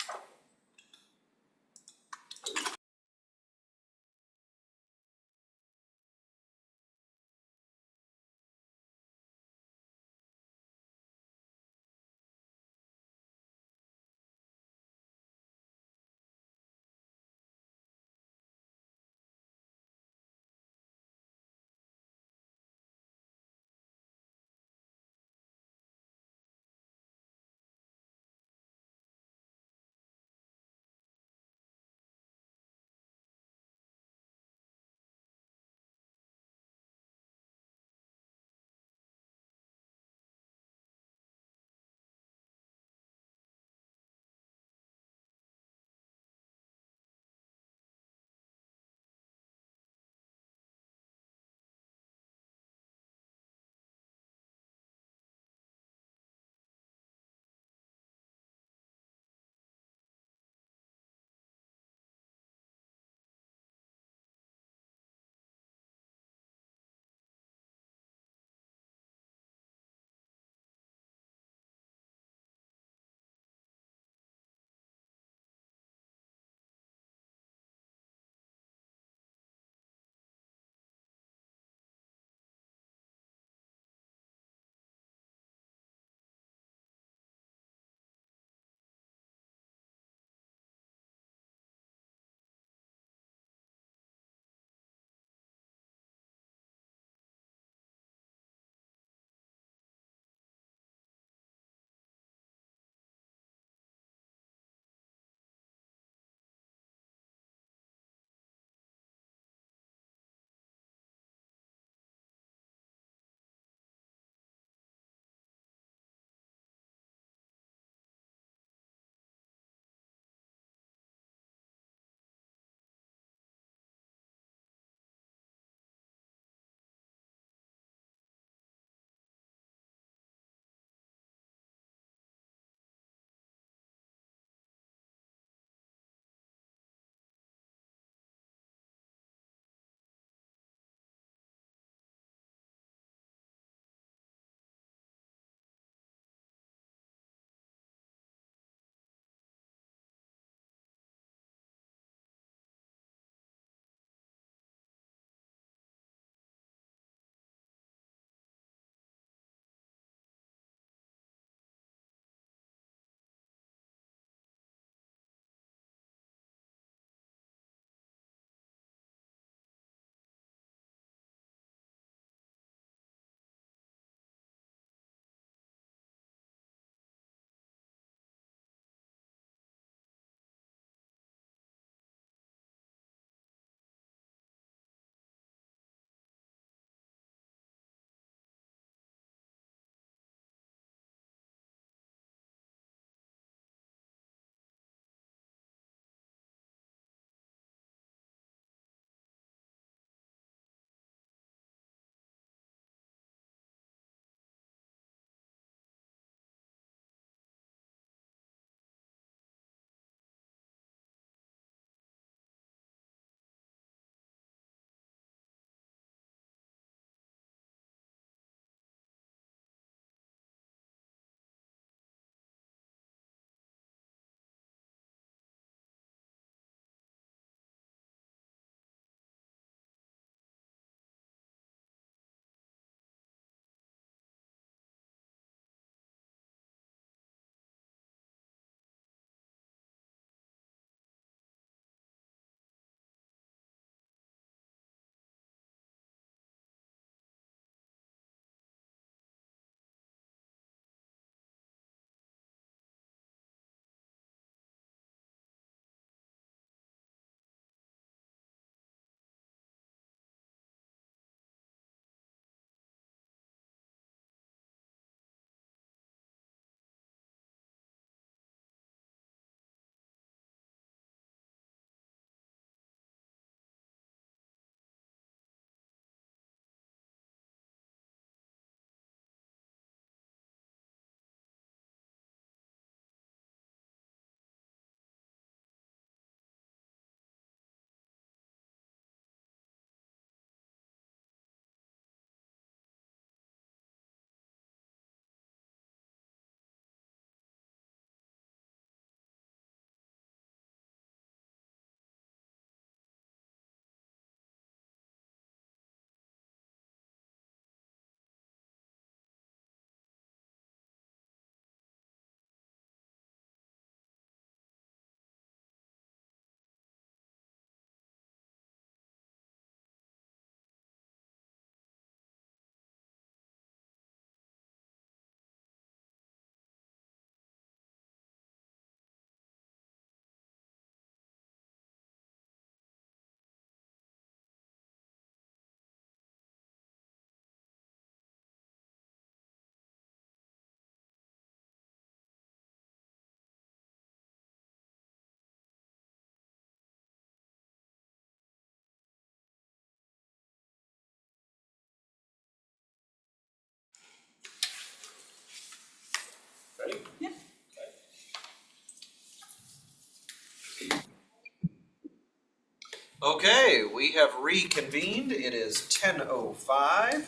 Okay, we have reconvened. It is 10:05,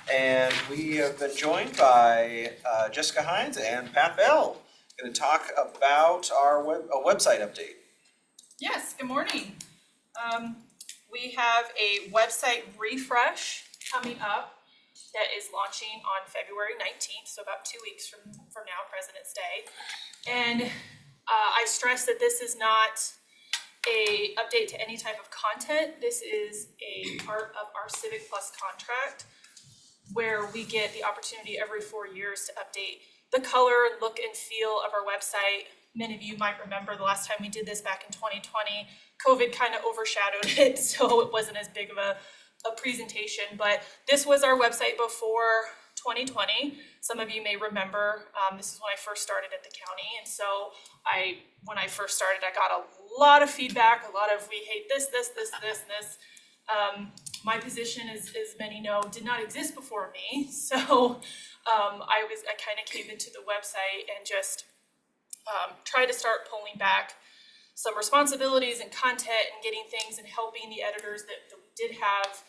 and we have been joined by Jessica Hines and Pat Bell. Going to talk about our website update. Yes, good morning. We have a website refresh coming up that is launching on February 19th, so about 2 weeks from now, President's Day. And I stress that this is not a update to any type of content. This is a part of our Civic Plus contract where we get the opportunity every 4 years to update the color, look, and feel of our website. Many of you might remember the last time we did this back in 2020. COVID kind of overshadowed it, so it wasn't as big of a presentation, but this was our website before 2020. Some of you may remember, this is when I first started at the county, and so when I first started, I got a lot of feedback, a lot of, we hate this, and this. My position, as many know, did not exist before me, so I kind of came into the website and just tried to start pulling back some responsibilities and content and getting things and helping the editors that we did have.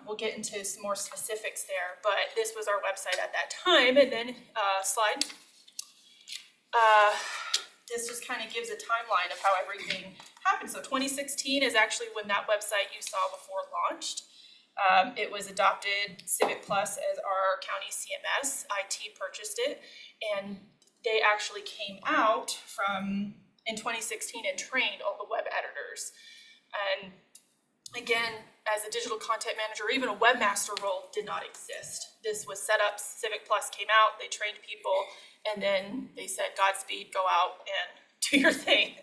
We'll get into some more specifics there, but this was our website at that time. And then slide. This just kind of gives a timeline of how everything happened. So 2016 is actually when that website you saw before launched. It was adopted Civic Plus as our county CMS. IT purchased it, and they actually came out in 2016 and trained all the web editors. And again, as a digital content manager, even a webmaster role did not exist. This was set up, Civic Plus came out, they trained people, and then they said, Godspeed, go out and do your thing.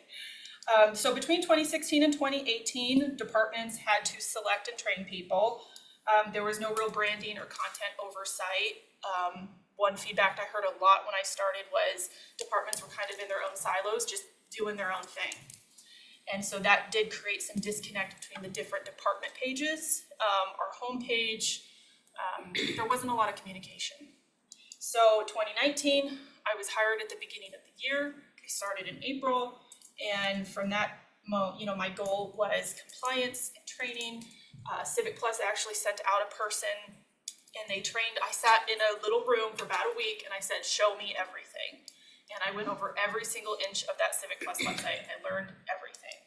So between 2016 and 2018, departments had to select and train people. There was no real branding or content oversight. One feedback I heard a lot when I started was departments were kind of in their own silos, just doing their own thing. And so that did create some disconnect between the different department pages. Our homepage, there wasn't a lot of communication. So 2019, I was hired at the beginning of the year. I started in April, and from that, my goal was compliance and training. Civic Plus actually sent out a person, and they trained. I sat in a little room for about a week, and I said, "Show me everything." And I went over every single inch of that Civic Plus website and learned everything.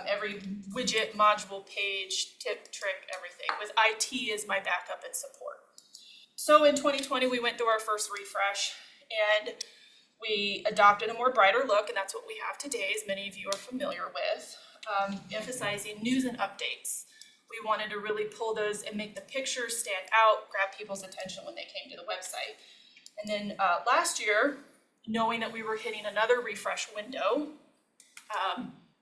Every widget, module, page, tip, trick, everything, with IT as my backup and support. So in 2020, we went through our first refresh, and we adopted a more brighter look, and that's what we have today, as many of you are familiar with, emphasizing news and updates. We wanted to really pull those and make the pictures stand out, grab people's attention when they came to the website. And then last year, knowing that we were hitting another refresh window,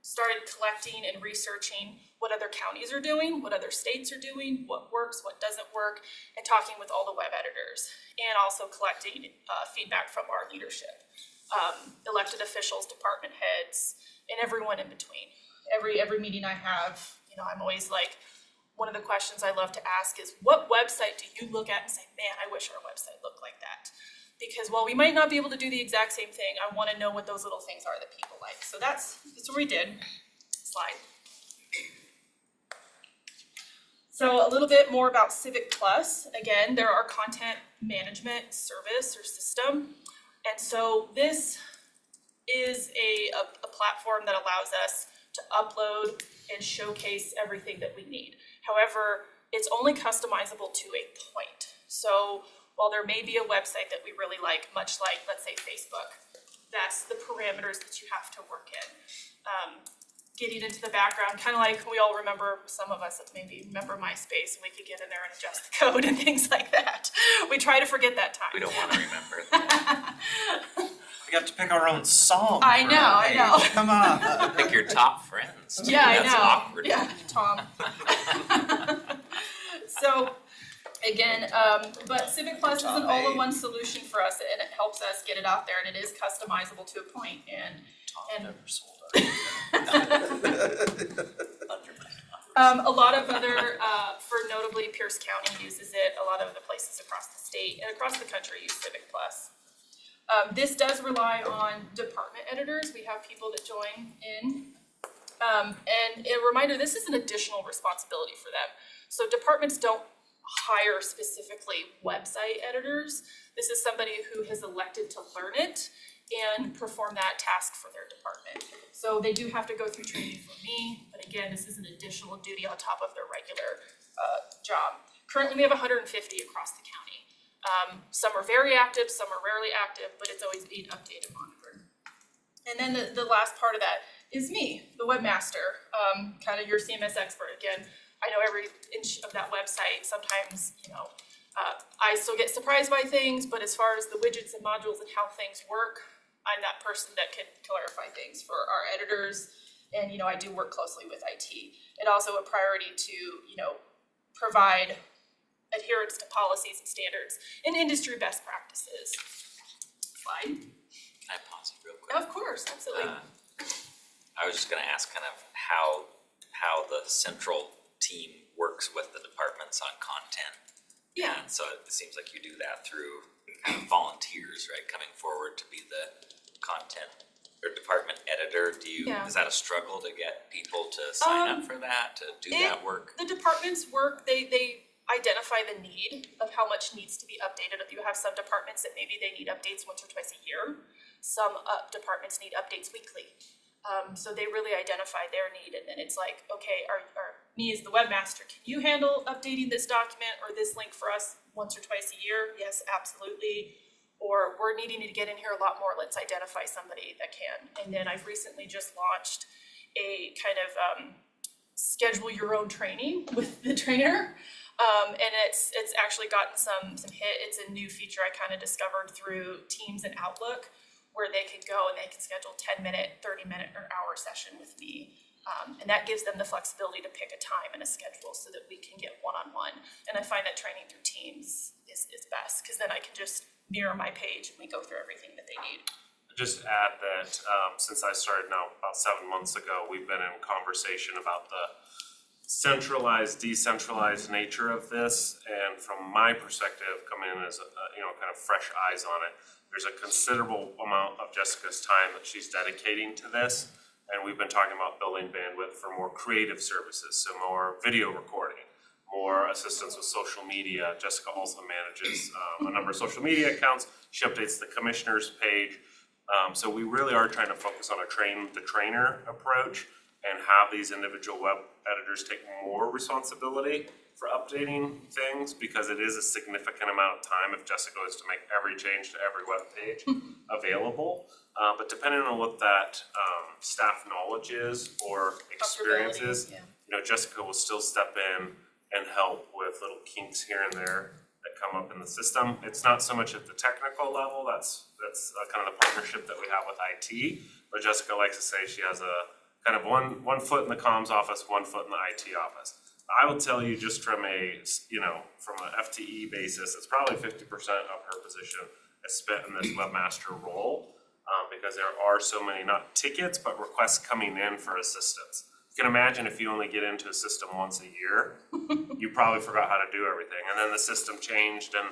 started collecting and researching what other counties are doing, what other states are doing, what works, what doesn't work, and talking with all the web editors, and also collecting feedback from our leadership, elected officials, department heads, and everyone in between. Every meeting I have, I'm always like, one of the questions I love to ask is, what website do you look at and say, man, I wish our website looked like that? Because while we might not be able to do the exact same thing, I want to know what those little things are that people like. So that's what we did. Slide. So a little bit more about Civic Plus. Again, they're our content management service or system. And so this is a platform that allows us to upload and showcase everything that we need. However, it's only customizable to a point. So while there may be a website that we really like, much like, let's say, Facebook, that's the parameters that you have to work in. Getting into the background, kind of like we all remember, some of us that maybe remember MySpace, and we could get in there and adjust the code and things like that. We try to forget that time. We don't want to remember that. We got to pick our own song. I know. Come on. Pick your top friends. Yeah, I know. That's awkward. Yeah, Tom. So, again, but Civic Plus is an all-in-one solution for us, and it helps us get it out there, and it is customizable to a point. And Never sold us. a lot of other, for notably Pierce County uses it. A lot of other places across the state and across the country use Civic Plus. This does rely on department editors. We have people that join in And a reminder, this is an additional responsibility for them. So departments don't hire specifically website editors. This is somebody who has elected to learn it and perform that task for their department. So they do have to go through training from me, but again, this is an additional duty on top of their regular job. Currently, we have 150 across the county. Some are very active, some are rarely active, but it's always being updated and monitored. And then the last part of that is me, the webmaster, kind of your CMS expert. Again, I know every inch of that website. Sometimes, I still get surprised by things, but as far as the widgets and modules and how things work, I'm that person that can clarify things for our editors. And, I do work closely with IT. And also a priority to, provide adherence to policies and standards and industry best practices. Slide. Can I pause you real quick? Of course, absolutely. I was just gonna ask kind of how the central team works with the departments on content. Yeah. And so it seems like you do that through kind of volunteers, right, coming forward to be the content or department editor. Yeah. Is that a struggle to get people to sign up for that, to do that work? The departments work, they identify the need of how much needs to be updated. If you have some departments that maybe they need updates once or twice a year, some departments need updates weekly. So they really identify their need, and then it's like, okay, me as the webmaster, can you handle updating this document or this link for us once or twice a year? Yes, absolutely. Or we're needing to get in here a lot more, let's identify somebody that can. And then I've recently just launched a kind of schedule your own training with the trainer. And it's actually gotten some hit. It's a new feature I kind of discovered through Teams and Outlook, where they can go and they can schedule 10-minute, 30-minute, or hour session with me. And that gives them the flexibility to pick a time and a schedule so that we can get one-on-one. And I find that training through Teams is best, because then I can just mirror my page and we go through everything that they need. Just add that, since I started now about 7 months ago, we've been in conversation about the centralized, decentralized nature of this. And from my perspective, coming in as kind of fresh eyes on it, there's a considerable amount of Jessica's time that she's dedicating to this. And we've been talking about building bandwidth for more creative services, so more video recording, more assistance with social media. Jessica also manages a number of social media accounts. She updates the commissioner's page. So we really are trying to focus on a train the trainer approach and have these individual web editors take more responsibility for updating things, because it is a significant amount of time if Jessica is to make every change to every web page available. But depending on what that staff knowledge is or experience is, Jessica will still step in and help with little kinks here and there that come up in the system. It's not so much at the technical level, that's kind of the partnership that we have with IT, but Jessica likes to say she has a kind of one foot in the comms office, 1 foot in the IT office. I will tell you, just from from an FTE basis, it's probably 50% of her position is spent in this webmaster role, because there are so many, not tickets, but requests coming in for assistance. You can imagine if you only get into a system once a year, you probably forgot how to do everything. And then the system changed and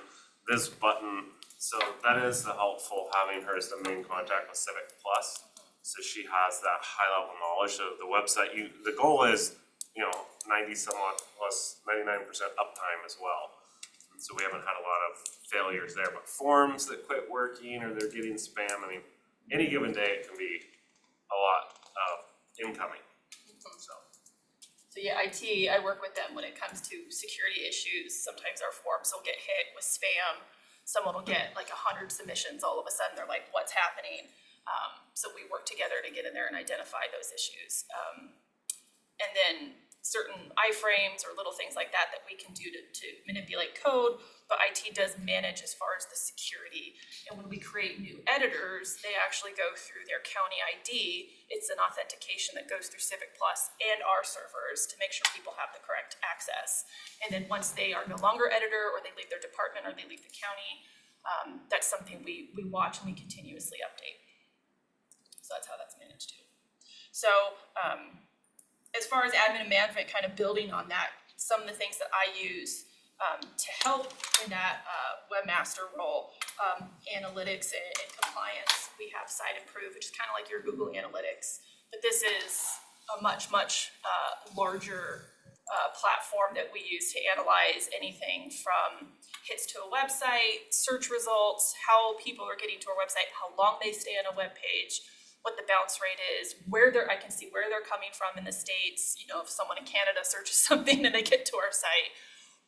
this button, so that is the helpful having her as the main contact with Civic Plus. So she has that high level knowledge of the website. The goal is, 90 somewhat plus 99% uptime as well. And so we haven't had a lot of failures there, but forms that quit working or they're getting spam, any given day it can be a lot of incoming. So yeah, IT, I work with them when it comes to security issues. Sometimes our forms will get hit with spam. Someone will get like 100 submissions, all of a sudden they're like, what's happening? So we work together to get in there and identify those issues. And then certain iframes or little things like that we can do to manipulate code, but IT does manage as far as the security. And when we create new editors, they actually go through their county ID. It's an authentication that goes through Civic Plus and our servers to make sure people have the correct access. And then once they are no longer editor, or they leave their department, or they leave the county, that's something we watch and we continuously update. So that's how that's managed too. So as far as admin and management, kind of building on that, some of the things that I use to help in that webmaster role, analytics and compliance. We have Site Improve, which is kind of like your Google Analytics, but this is a much larger platform that we use to analyze anything from hits to a website, search results, how people are getting to our website, how long they stay on a web page, what the bounce rate is, I can see where they're coming from in the States, you know, if someone in Canada searches something and they get to our site,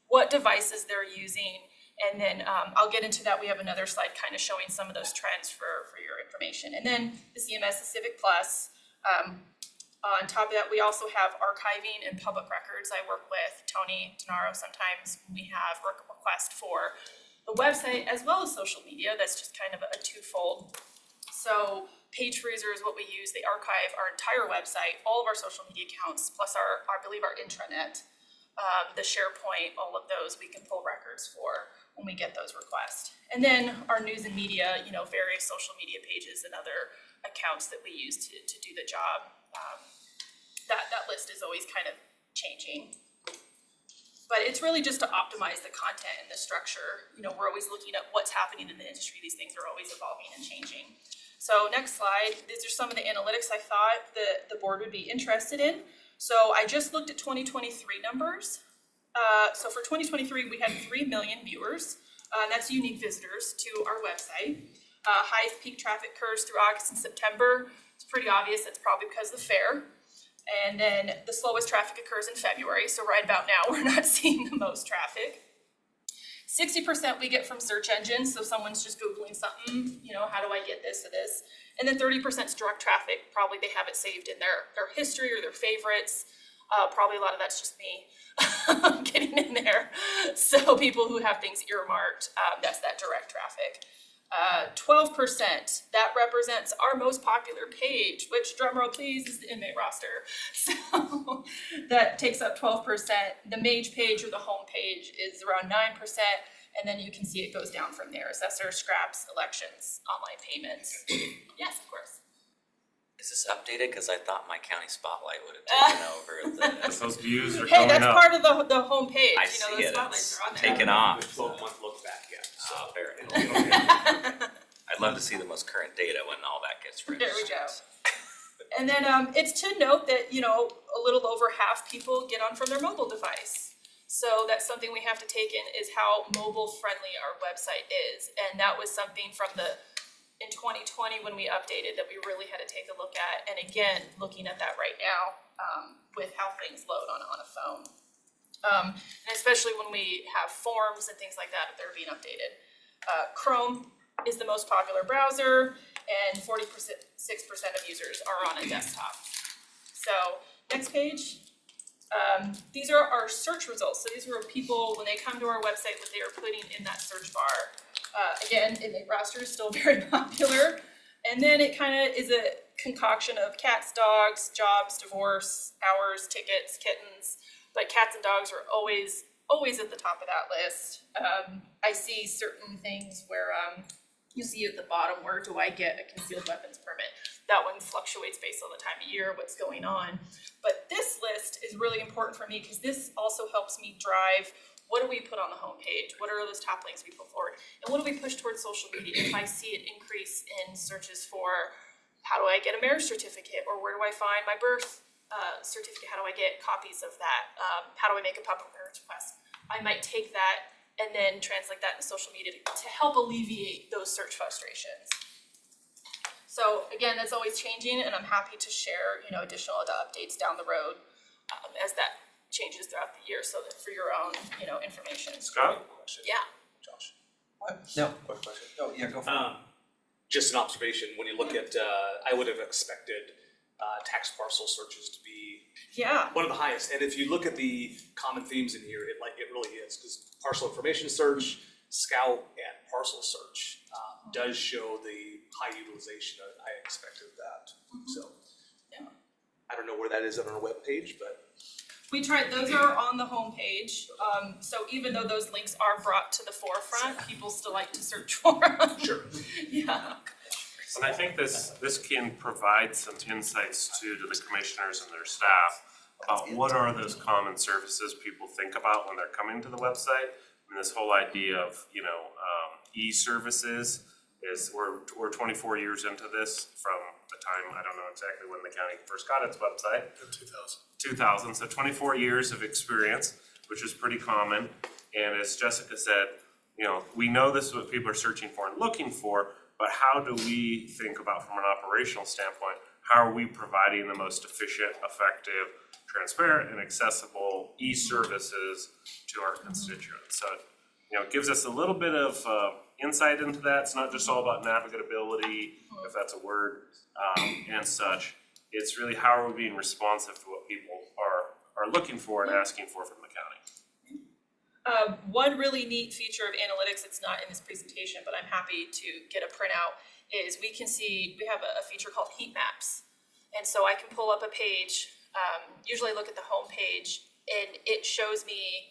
what devices they're using. And then I'll get into that. We have another slide kind of showing some of those trends for your information. And then the CMS, the Civic Plus. On top of that, we also have archiving and public records. I work with Tony Denaro sometimes when we have a request for the website as well as social media. That's just kind of a twofold. So Page Freezer is what we use. They archive our entire website, all of our social media accounts, plus I believe our intranet, the SharePoint, all of those we can pull records for when we get those requests. And then our news and media, you know, various social media pages and other accounts that we use to do the job. That list is always kind of changing. But it's really just to optimize the content and the structure. You know, we're always looking at what's happening in the industry. These things are always evolving and changing. So next slide, these are some of the analytics I thought the board would be interested in. So I just looked at 2023 numbers. So for 2023, we had 3 million viewers. That's unique visitors to our website. Highest peak traffic occurs through August and September. It's pretty obvious that's probably because of the fair. And then the slowest traffic occurs in February. So right about now, we're not seeing the most traffic. 60% we get from search engines. So someone's just Googling something, you know, how do I get this or this? And then 30% is direct traffic. Probably they have it saved in their history or their favorites. Probably a lot of that's just me getting in there. So people who have things earmarked, that's that direct traffic. 12%, that represents our most popular page, which, drumroll please, is the inmate roster. So that takes up 12%. The Mage page or the home page is around 9%, and then you can see it goes down from there. Assessor, scraps, elections, online payments. Yes, of course. Is this updated? Cause I thought my county spotlight would have taken over If those views are Hey, going that's up. part of the home page. I You know, see the it, spotlights it's are on there. taken off. 12-month look back, yeah. Oh, fair enough. I'd love to see the most current data when all that gets There finished. we go. And then it's to note that, you know, a little over half people get on from their mobile device. So that's something we have to take in is how mobile friendly our website is. And that was something from in 2020 when we updated that we really had to take a look at. And again, looking at that right now with how things load on a phone. And especially when we have forms and things like that, they're being updated. Chrome is the most popular browser, and 46% of users are on a desktop. So next page. These are our search results. So these were people, when they come to our website, what they are putting in that search bar. Again, inmate roster is still very popular. And then it kind of is a concoction of cats, dogs, jobs, divorce, hours, tickets, kittens. But cats and dogs are always at the top of that list. I see certain things where you see at the bottom, where do I get a concealed weapons permit? That one fluctuates based on the time of year, what's going on. But this list is really important for me because this also helps me drive what do we put on the homepage? What are those top links we put forward? And what do we push towards social media? If I see an increase in searches for how do I get a marriage certificate, or where do I find my birth certificate? How do I get copies of that? How do I make a public marriage request? I might take that and then translate that into social media to help alleviate those search frustrations. So again, that's always changing, and I'm happy to share, you know, additional updates down the road as that changes throughout the year, so that for your own, you know, information. Scott? Yeah. Josh. No, quick question. Oh, yeah, go for it. Just an observation, when you look at, I would have expected tax parcel searches to be Yeah. one of the highest. And if you look at the common themes in here, it really is, because parcel information search, scout, and parcel search does show the high utilization I expected of that. So, Yeah. I don't know where that is on our webpage, but We tried, those are on the homepage, so even though those links are brought to the forefront, people still like to search for them. sure. Yeah. And I think this can provide some insights to the commissioners and their staff about what are those common services people think about when they're coming to the website. And this whole idea of, you know, e-services is, we're 24 years into this from the time, I don't know exactly when the county first got its website. 2000. 2000, so 24 years of experience, which is pretty common. And as Jessica said, you know, we know this is what people are searching for and looking for, but how do we think about from an operational standpoint, how are we providing the most efficient, effective, transparent, and accessible e-services to our constituents? So, you know, it gives us a little bit of insight into that. It's not just all about navigability, if that's a word, and such. It's really how are we being responsive to what people are looking for and asking for from the county. One really neat feature of analytics, it's not in this presentation, but I'm happy to get a printout, is we can see, we have a feature called heat maps. And so I can pull up a page, usually I look at the home page, and it shows me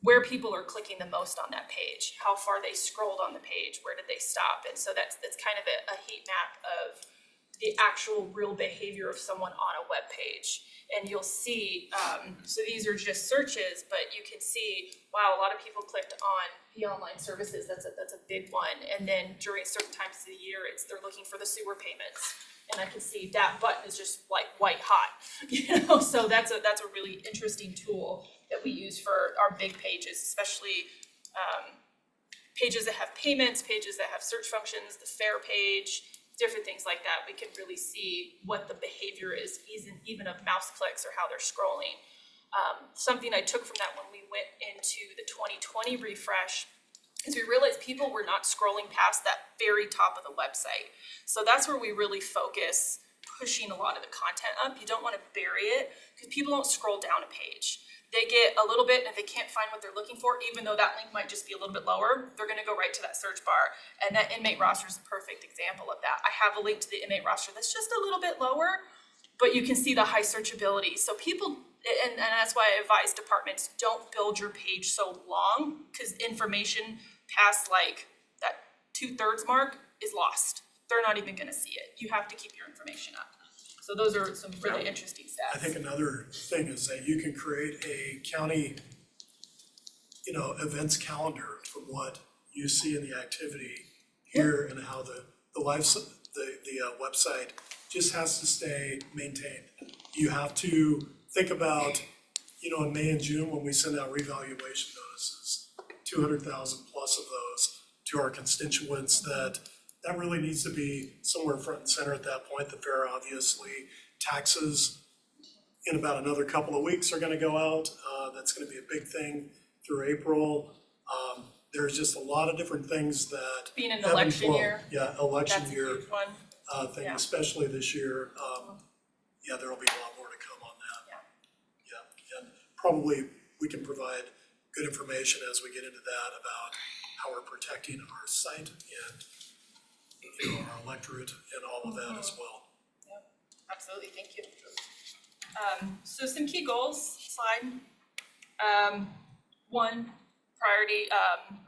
where people are clicking the most on that page, how far they scrolled on the page, where did they stop. And so that's kind of a heat map of the actual real behavior of someone on a web page. And you'll see, so these are just searches, but you can see, wow, a lot of people clicked on the online services. That's a big one. And then during certain times of the year, they're looking for the sewer payments. And I can see that button is just like white hot, you know. So that's a really interesting tool that we use for our big pages, especially pages that have payments, pages that have search functions, the fair page, different things like that. We can really see what the behavior is, even of mouse clicks or how they're scrolling. Something I took from that when we went into the 2020 refresh is we realized people were not scrolling past that very top of the website. So that's where we really focus, pushing a lot of the content up. You don't want to bury it because people don't scroll down a page. They get a little bit, and if they can't find what they're looking for, even though that link might just be a little bit lower, they're going to go right to that search bar. And that inmate roster is a perfect example of that. I have a link to the inmate roster that's just a little bit lower, but you can see the high searchability. So people, and that's why I advise departments, don't build your page so long, because information past like that 2/3 mark is lost. They're not even going to see it. You have to keep your information up. So those are some really interesting stats. I think another thing is that you can create a county, events calendar from what you see in the activity here and how the website just has to stay maintained. You have to think about, in May and June when we send out revaluation notices, 200,000 plus of those to our constituents, that really needs to be somewhere front and center at that point. The fair, obviously, taxes in about another couple of weeks are gonna go out. That's gonna be a big thing through April. There's just a lot of different things that. Being an ebb and election flow. year. Yeah, election That's a year huge one. thing, Yeah. especially this year. There'll be a lot more to come on that. Yeah, and probably we can provide good information as we get into that about how we're protecting our site and our electorate and all of that as well. Absolutely, thank you. So some key goals slide. One priority,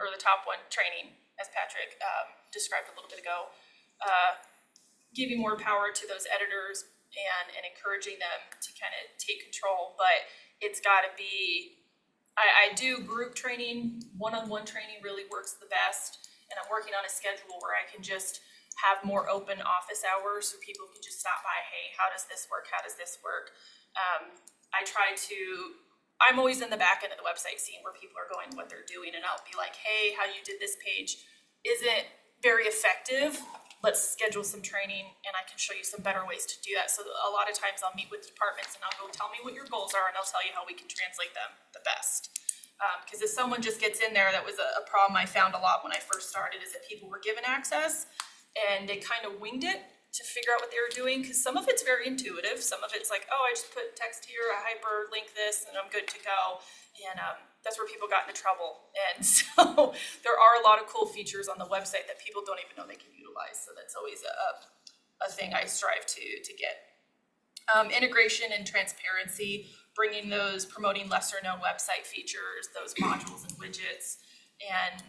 or the top one, training, as Patrick described a little bit ago. Giving more power to those editors and encouraging them to kind of take control, but it's gotta be, I do group training, one-on-one training really works the best, and I'm working on a schedule where I can just have more open office hours so people can just stop by, hey, how does this work? How does this work? I'm always in the back end of the website seeing where people are going, what they're doing, and I'll be like, hey, how you did this page isn't very effective. Let's schedule some training and I can show you some better ways to do that. So a lot of times I'll meet with departments and I'll go, tell me what your goals are, and I'll tell you how we can translate them the best. Because if someone just gets in there, that was a problem I found a lot when I first started, is that people were given access and they kind of winged it to figure out what they were doing, because some of it's very intuitive. Some of it's like, oh, I just put text here, I hyperlink this, and I'm good to go. And that's where people got into trouble. And so there are a lot of cool features on the website that people don't even know they can utilize. So that's always a thing I strive to get. Integration and transparency, promoting lesser known website features, those modules and widgets. And,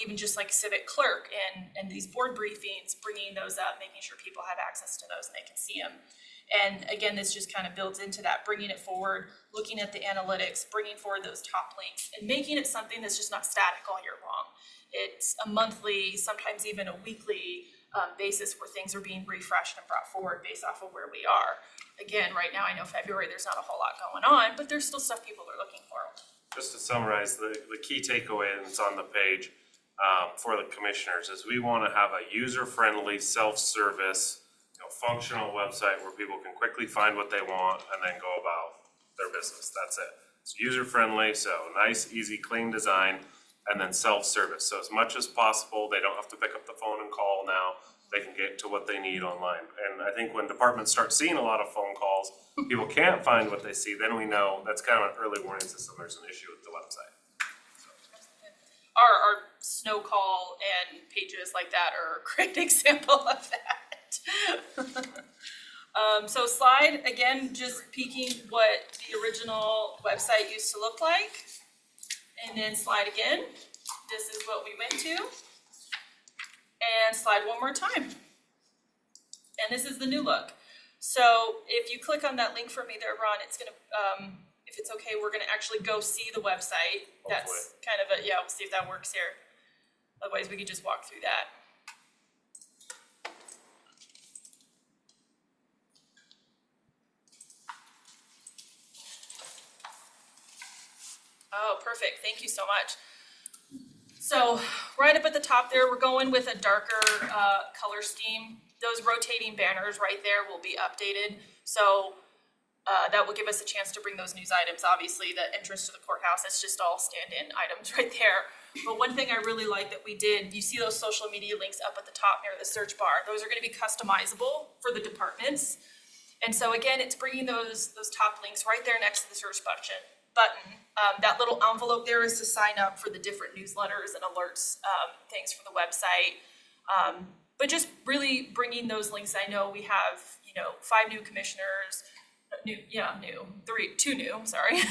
even just like Civic Clerk and these board briefings, bringing those up, making sure people have access to those and they can see them. And again, this just kind of builds into that, bringing it forward, looking at the analytics, bringing forward those top links, and making it something that's just not static all year long. It's a monthly, sometimes even a weekly basis where things are being refreshed and brought forward based off of where we are. Again, right now, I know February, there's not a whole lot going on, but there's still stuff people are looking for. Just to summarize, the key takeaway, and it's on the page, for the commissioners, is we wanna have a user-friendly, self-service, functional website where people can quickly find what they want and then go about their business. That's it. It's user-friendly, so nice, easy, clean design, and then self-service. So as much as possible, they don't have to pick up the phone and call now. They can get to what they need online. And I think when departments start seeing a lot of phone calls, people can't find what they see, then we know that's kind of an early warning system, there's an issue with the website. Our snow call and pages like that are a great example of that. So slide, again, just peeking what the original website used to look like. And then slide again, this is what we went to. And slide one more time. And this is the new look. So if you click on that link for me there, Ron, it's gonna, if it's okay, we're gonna actually go see the website. That's kind of a, yeah, we'll see if that works here. Otherwise, we could just walk through that. Oh, perfect. Thank you so much. So right up at the top there, we're going with a darker color scheme. Those rotating banners right there will be updated. So that will give us a chance to bring those news items. Obviously, the entrance to the courthouse, it's just all stand-in items right there. But one thing I really like that we did, you see those social media links up at the top near the search bar. Those are going to be customizable for the departments. And so again, it's bringing those top links right there next to the search button. That little envelope there is to sign up for the different newsletters and alerts, things for the website. But just really bringing those links. I know we have, 5 new commissioners, two new, sorry,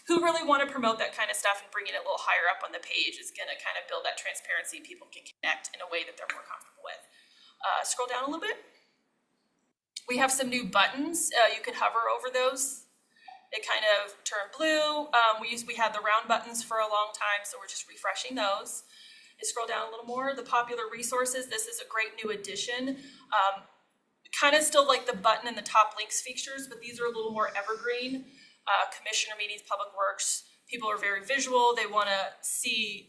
who really want to promote that kind of stuff, and bringing it a little higher up on the page is going to kind of build that transparency. People can connect in a way that they're more comfortable with. Scroll down a little bit. We have some new buttons. You can hover over those. They kind of turn blue. We had the round buttons for a long time, so we're just refreshing those. You scroll down a little more. The popular resources, this is a great new addition. Kind of still like the button and the top links features, but these are a little more evergreen. Commissioner meetings, public works, people are very visual. They want to see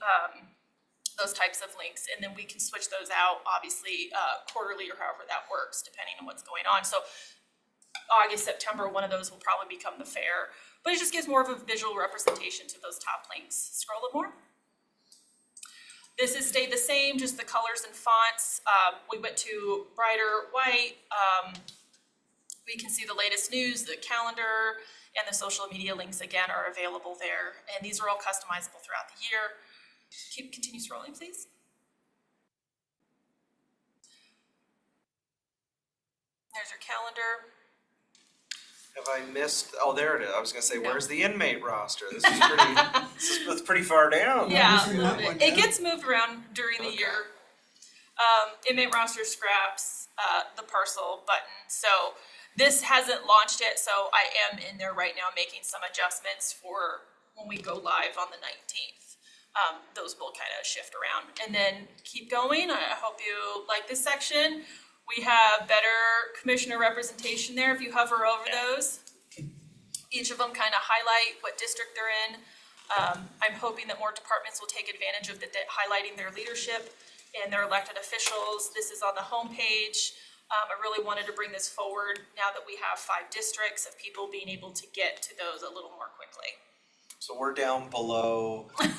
those types of links, and then we can switch those out, obviously, quarterly or however that works, depending on what's going on. So August, September, one of those will probably become the fair, but it just gives more of a visual representation to those top links. Scroll a little more. This has stayed the same, just the colors and fonts. We went to brighter white. We can see the latest news, the calendar, and the social media links again are available there. And these are all customizable throughout the year. Continue scrolling, please. There's your calendar. Have I missed, oh, there it is. I was gonna say, where's the inmate roster? This is pretty, it's pretty far down. Yeah, a little bit. It gets moved around during the year. Inmate roster scraps, the parcel button. So this hasn't launched yet, so I am in there right now making some adjustments for when we go live on the 19th. Those will kind of shift around. And then keep going. I hope you like this section. We have better commissioner representation there if you hover over those. Each of them kind of highlight what district they're in. I'm hoping that more departments will take advantage of highlighting their leadership and their elected officials. This is on the homepage. I really wanted to bring this forward now that we have 5 districts, of people being able to get to those a little more quickly. So we're down below the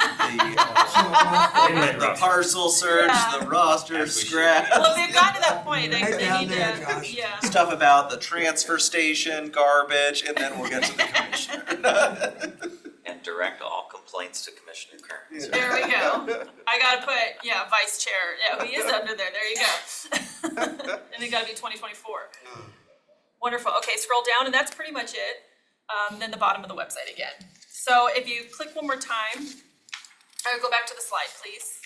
parcel search, the roster scrap. Well, they've gotten to that point, they need to, yeah. Stuff about the transfer station, garbage, and then we'll get to the commissioner. And direct all complaints to Commissioner Kearns. There we go. I gotta put, vice chair, he is under there, there you go. And it gotta be 2024. Wonderful, okay, scroll down, and that's pretty much it. Then the bottom of the website again. So if you click one more time, I would go back to the slide, please.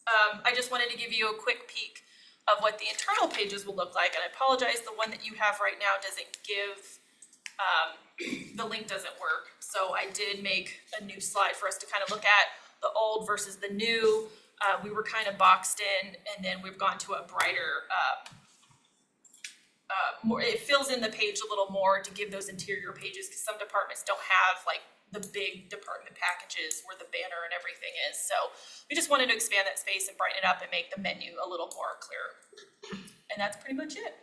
I just wanted to give you a quick peek of what the internal pages will look like, and I apologize, the one that you have right now doesn't give, the link doesn't work. So I did make a new slide for us to kind of look at the old versus the new. We were kind of boxed in, and then we've gone to a brighter, more, it fills in the page a little more to give those interior pages, because some departments don't have like the big department packages where the banner and everything is. So we just wanted to expand that space and brighten it up and make the menu a little more clear. And that's pretty much it.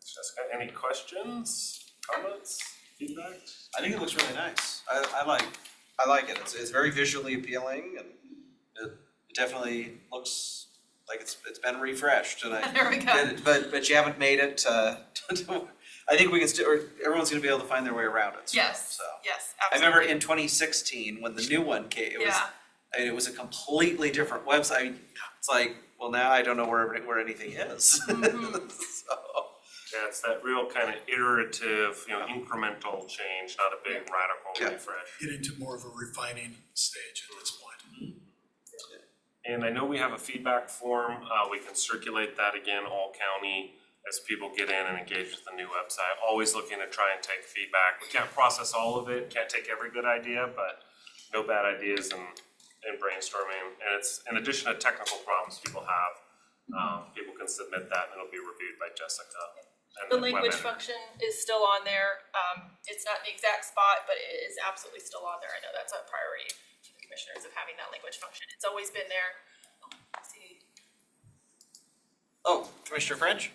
Jessica, any questions, comments, feedback? I think it looks really nice. I like it. It's very visually appealing, and it definitely looks like it's been refreshed, and There we go. but you haven't made it, I think we can still, or everyone's gonna be able to find their way around it. Yes, So. yes, I absolutely. remember in 2016, when the new one came, it was, Yeah. I mean, it was a completely different website. It's like, well, now I don't know where anything is. So, Yeah, it's that real kind of iterative, incremental change, not a big radical Yeah. refresh. Get into more of a refining stage at this point. And I know we have a feedback form, we can circulate that again, all county, as people get in and engage with the new website. Always looking to try and take feedback. We can't process all of it, can't take every good idea, but no bad ideas in brainstorming. And it's, in addition to technical problems people have, people can submit that and it'll be reviewed by Jessica. And The web language editor. function is still on there. It's not in the exact spot, but it is absolutely still on there. I know that's a priority for the commissioners of having that language function. It's always been there. Let's see. oh, Commissioner French?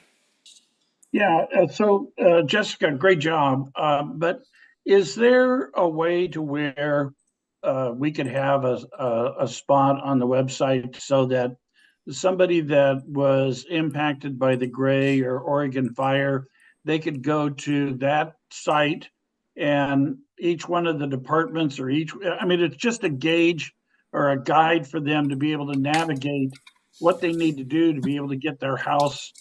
Yeah, so Jessica, great job. But is there a way to where we could have a spot on the website so that somebody that was impacted by the Gray or Oregon fire, they could go to that site and each one of the departments or it's just a gauge or a guide for them to be able to navigate what they need to do to be able to get their house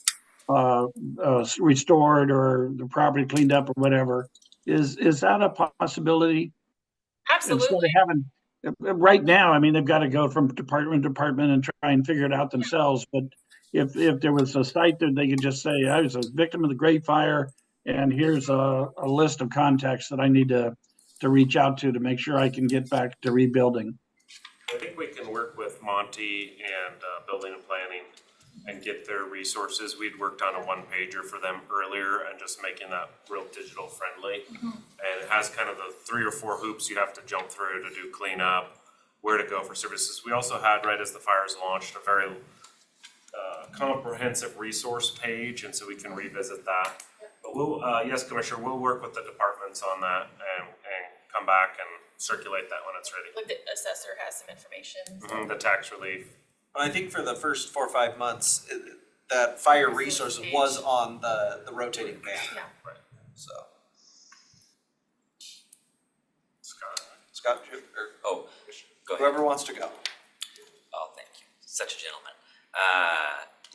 restored or the property cleaned up or whatever. Is that a possibility? Absolutely. Instead of having, right now, I mean, they've got to go from department to department and try and figure it out themselves. But if there was a site that they could just say, I was a victim of the Great Fire, and here's a list of contacts that I need to reach out to make sure I can get back to rebuilding. I think we can work with Monty and Building and Planning and get their resources. We'd worked on a one-pager for them earlier and just making that real digital friendly. And it has kind of the 3 or 4 hoops you have to jump through to do cleanup, where to go for services. We also had, right as the fires launched, a very comprehensive resource page, and so we can revisit that. But we'll, yes, Commissioner, we'll work with the departments on that and come back and circulate that when it's ready. Like the assessor has some information. The tax relief. Well, I think for the first 4 or 5 months, that fire resources was on the rotating banner. Yeah. Right. So, Scott, or Oh, go ahead. whoever wants to go. Oh, thank you. Such a gentleman.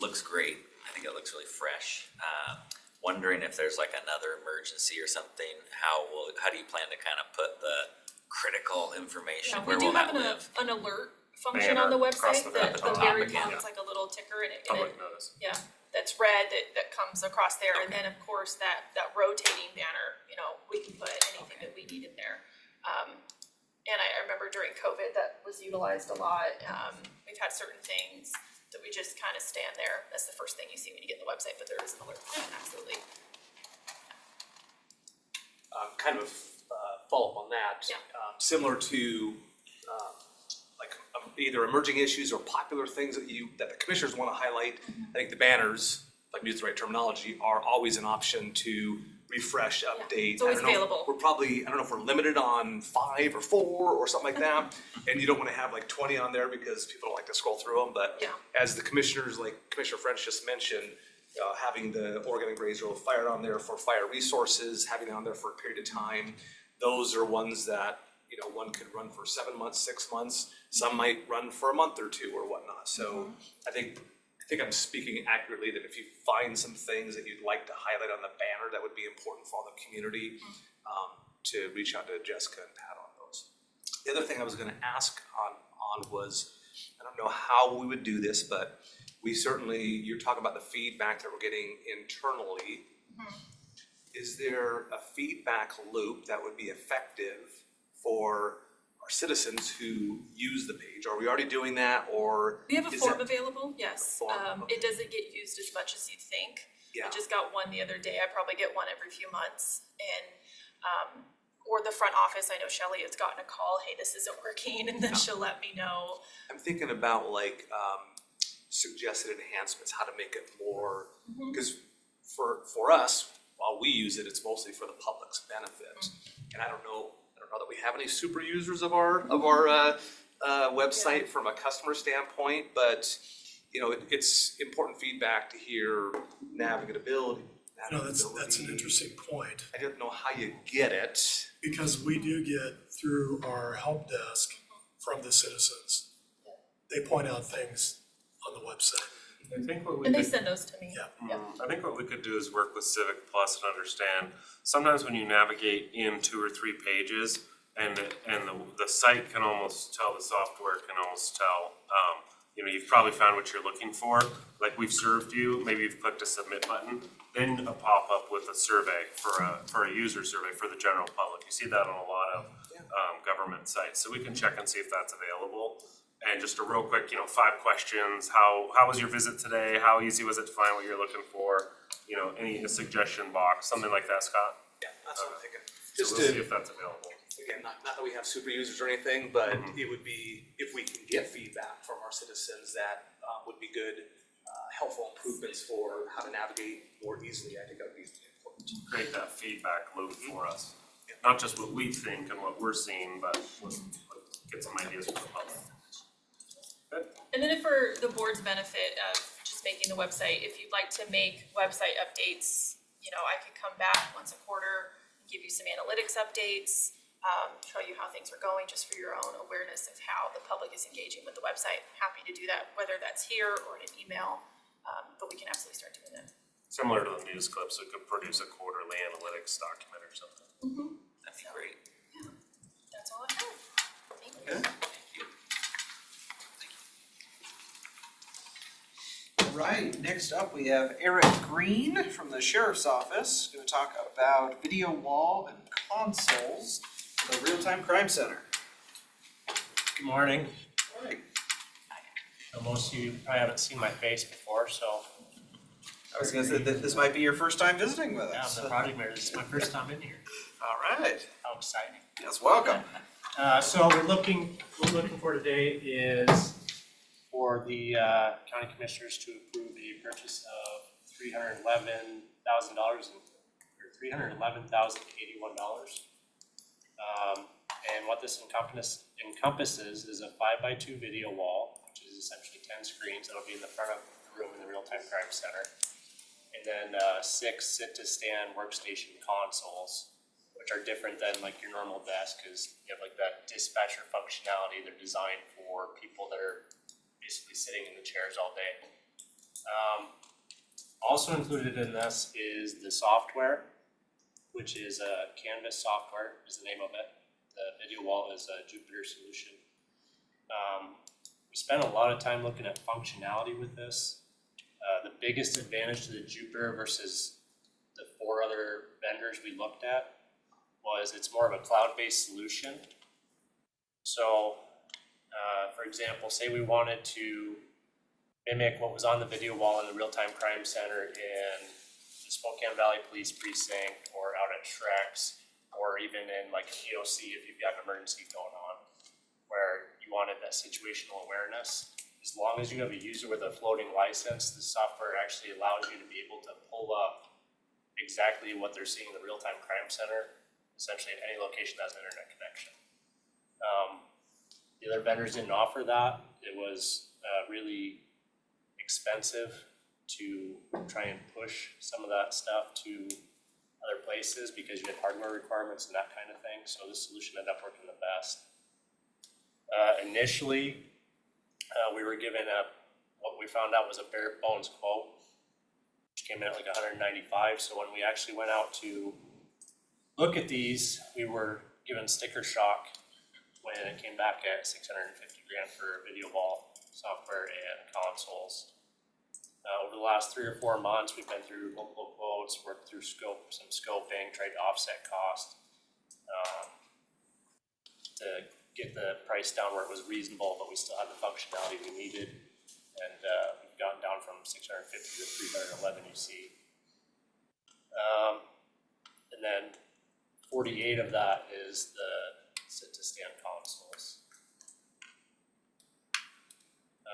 Looks great. I think it looks really fresh. Wondering if there's like another emergency or something, how do you plan to kind of put the critical information? Yeah, we Where do will have that live? an alert function on the Banner across website, the the top very again. top, it's like a little ticker and public notice. yeah, that's red that comes across there. And then of course that rotating banner, we can put anything that we need in there. And I remember during COVID that was utilized a lot. We've had certain things that we just kind of stand there. That's the first thing you see when you get the website, but there is an alert button, absolutely. Kind of follow up on that. Yeah. Similar to either emerging issues or popular things that the commissioners want to highlight. I think the banners, like use the right terminology, are always an option to refresh, update. It's always I don't know if available. We're probably, I don't know if we're limited on 5 or 4 or something like that. And you don't want to have like 20 on there because people don't like to scroll through them. But Yeah. as the commissioners, like Commissioner French just mentioned, having the Oregon and Graysville Fire on there for fire resources, having it on there for a period of time, those are ones that, one could run for 7 months, 6 months. Some might run for a month or 2 or whatnot. So I think I'm speaking accurately that if you find some things that you'd like to highlight on the banner that would be important for all the community, to reach out to Jessica and Pat on those. The other thing I was gonna ask on was, I don't know how we would do this, but we certainly, you're talking about the feedback that we're getting internally. Is there a feedback loop that would be effective for our citizens who use the page. Are we already doing that, or? We have a is form that- available, yes. Form, It doesn't get used as much as you'd think. Yeah. I just got one the other day. I probably get one every few months. And, or the front office, I know Shelley has gotten a call, hey, this isn't working, and then she'll let me know. I'm thinking about like suggested enhancements, how to make it more, because for us, while we use it, it's mostly for the public's benefit. And I don't know that we have any super users of our website from a customer standpoint, but you know, it's important feedback to hear navigability. No, that's an interesting point, I don't know how you get it. because we do get through our help desk from the citizens. They point out things on the website. I think what we And they could, send those to me. Yeah. I think what we could do is work with Civic Plus and understand, sometimes when you navigate in 2 or 3 pages, and the site can almost tell, the software can almost tell, you know, you've probably found what you're looking for, like we've served you, maybe you've clicked a submit button, then a pop-up with a survey for a user survey for the general public. You see that on a lot of government sites, so we can check and see if that's available. And just a real quick, you know, 5 questions, how was your visit today, how easy was it to find what you're looking for, you know, a suggestion box, something like that, Scott? Yeah, that's what I'm thinking. So Just we'll see to, if that's available. again, not that we have super users or anything, but it would be, if we can get feedback from our citizens, that would be good, helpful improvements for how to navigate more easily. I think that would be important. Create that feedback loop for us, not just what we think and what we're seeing, but get some ideas from the public. And then for the board's benefit of just making the website, if you'd like to make website updates, you know, I could come back once a quarter, give you some analytics updates, show you how things are going, just for your own awareness of how the public is engaging with the website. Happy to do that, whether that's here or in an email, but we can absolutely start doing that. Similar to the news clips, we could produce a quarterly analytics document or something. That'd be great. That's all I have. Thank you. Right, next up we have Eric Green from the Sheriff's Office, gonna talk about video wall and consoles for the Real-Time Crime Center. Good morning. Alright. Most of you probably haven't seen my face before, so I was gonna say that this might be your first time visiting with yeah, us. I'm the project manager. This is my first time in here. Alright, How exciting. yes, welcome. So what we're looking for today is for the county commissioners to approve a purchase of $311,000 or $311,081. And what this encompasses is a 5x2 video wall, which is essentially 10 screens that'll be in the front of the room in the Real-Time Crime Center. And then 6 sit-to-stand workstation consoles, which are different than like your normal desk, because you have like that dispatcher functionality. They're designed for people that are basically sitting in the chairs all day. Also included in this is the software, which is Canvas software is the name of it. The video wall is a Jupyter solution. We spent a lot of time looking at functionality with this. The biggest advantage to the Jupyter versus the 4 other vendors we looked at was it's more of a cloud-based solution. So, for example, say we wanted to mimic what was on the video wall in the Real-Time Crime Center in the Spokane Valley Police Precinct or out at Shrek's, or even in like an EOC if you've got an emergency going on, where you wanted that situational awareness. As long as you have a user with a floating license, the software actually allows you to be able to pull up exactly what they're seeing in the Real-Time Crime Center, essentially in any location that has an internet connection. The other vendors didn't offer that. It was really expensive to try and push some of that stuff to other places because you had hardware requirements and that kind of thing. So this solution ended up working the best. Initially, we were given what we found out was a bare bones quote, which came in at like $195. So when we actually went out to look at these, we were given sticker shock when it came back at $650,000 for video wall software and consoles. Over the last 3 or 4 months, we've been through multiple quotes, worked through some scoping, tried to offset cost. To get the price down where it was reasonable, but we still had the functionality we needed. And we've gotten down from 650 to 311 you see. And then 48 of that is the sit-to-stand consoles.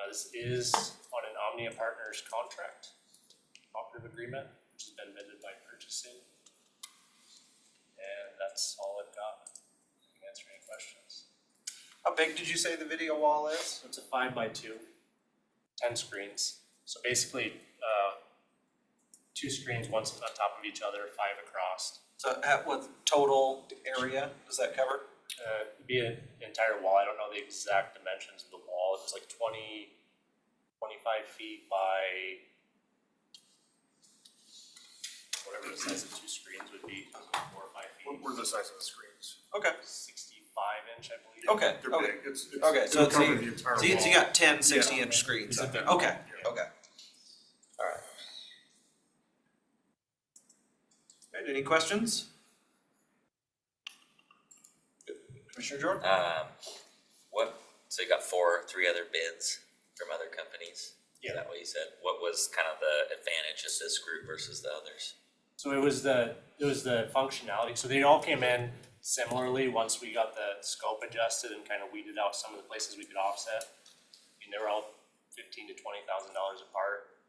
This is on an Omnia Partners contract, cooperative agreement, which has been vetted by purchasing. And that's all I've got. I can answer any questions. How big did you say the video wall is? It's a 5x2, 10 screens. So basically, 2 screens, one's on top of each other, 5 across. So at what total area does that cover? It'd be an entire wall. I don't know the exact dimensions of the wall. It was like 25 feet by whatever the size of 2 screens would be, 4 or 5 feet. What are the size of the screens? Okay. 65-inch, I believe. Okay, They're okay. big, it's, Okay, so it'll cover it's, the entire so you wall. got 10 60-inch screens Is it up there. that- Okay, yeah. okay. All right. Right, any questions? Commissioner Jordan? So you got 3 other bids from other companies? Is that what you said? What was kind of the advantage of this group versus the others? So it was the functionality. So they all came in similarly once we got the scope adjusted and kind of weeded out some of the places we could offset. I mean, they were all $15,000 to $20,000 apart.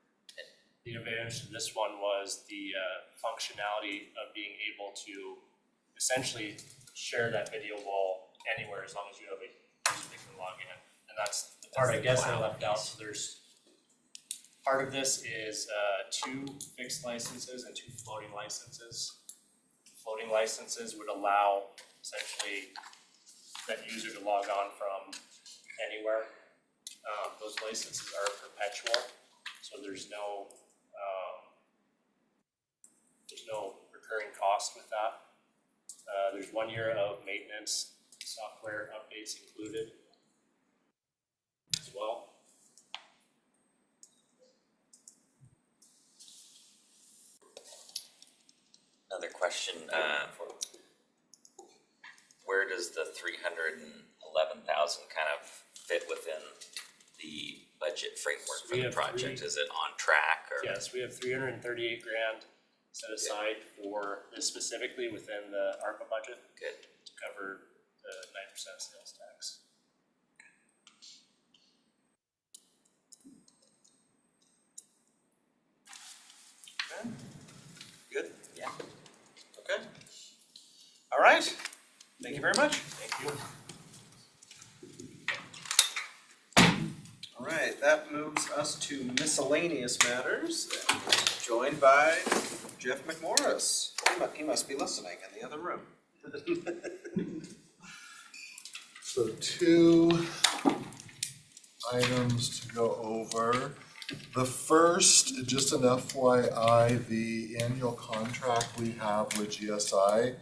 The advantage to this one was the functionality of being able to essentially share that video wall anywhere as long as you have a user that can log in. And that's the part I guess I left out. So there's part of this is 2 fixed licenses and 2 floating licenses. Floating licenses would allow essentially that user to log on from anywhere. Those licenses are perpetual, so there's no recurring cost with that. There's 1 year of maintenance, software updates included as well. Another question, where does the 311,000 kind of fit within the budget framework for We the have project? three- Is it on track or? Yes, we have $338,000 set aside for this specifically within the ARPA budget. Good. To cover the 9% sales tax. Okay. Good? Yeah. Okay. All right. Thank you very much. Thank you. All right, that moves us to miscellaneous matters, joined by Jeff McMorris. He must be listening in the other room. So 2 items to go over. The first, just an FYI, the annual contract we have with GSI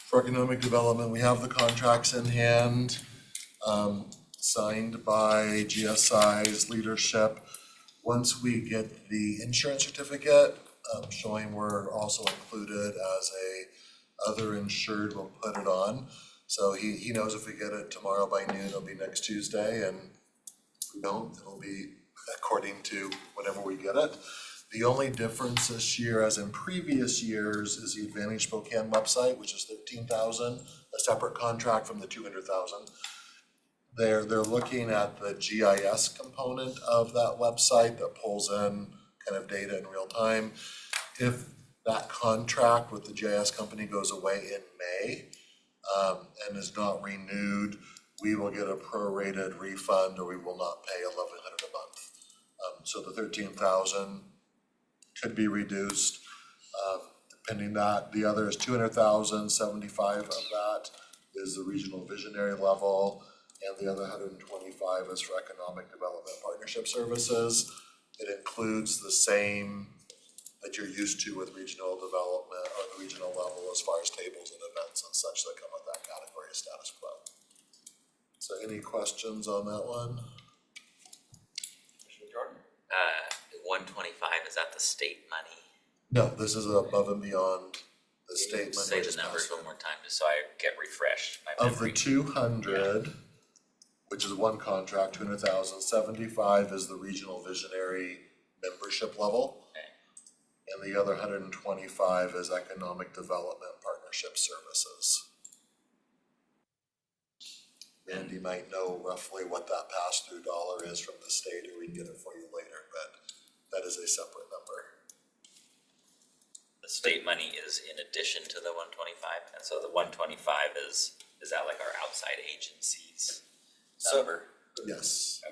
for economic development, we have the contracts in hand, signed by GSI's leadership. Once we get the insurance certificate, showing we're also included as a other insured, we'll put it on. So he knows if we get it tomorrow by noon, it'll be next Tuesday, and if we don't, it'll be according to whenever we get it. The only difference this year, as in previous years, is the Advantage Spokane website, which is $13,000, a separate contract from the $200,000. They're looking at the GIS component of that website that pulls in kind of data in real time. If that contract with the GIS company goes away in May and is not renewed, we will get a prorated refund, or we will not pay $1,100 a month. So the $13,000 could be reduced, depending that. The other is $200,000, 75 of that is the regional visionary level, and the other 125 is for economic development partnership services. It includes the same that you're used to with regional development or the regional level as far as tables and events and such that come with that category of status quo. So any questions on that one? 125, is that the state money? No, this is above and beyond the state money. Say was the numbers passed one in. more time, just so I get refreshed, my Of the memory. 200, which is one contract, 200,000, 75 is the regional visionary membership level. Okay. And the other 125 is economic development partnership services. Andy might know roughly what that pass-through dollar is from the state, or we can get it for you later, but that is a separate number. The state money is in addition to the 125, and so the 125 is that like our outside agencies So- number? Yes,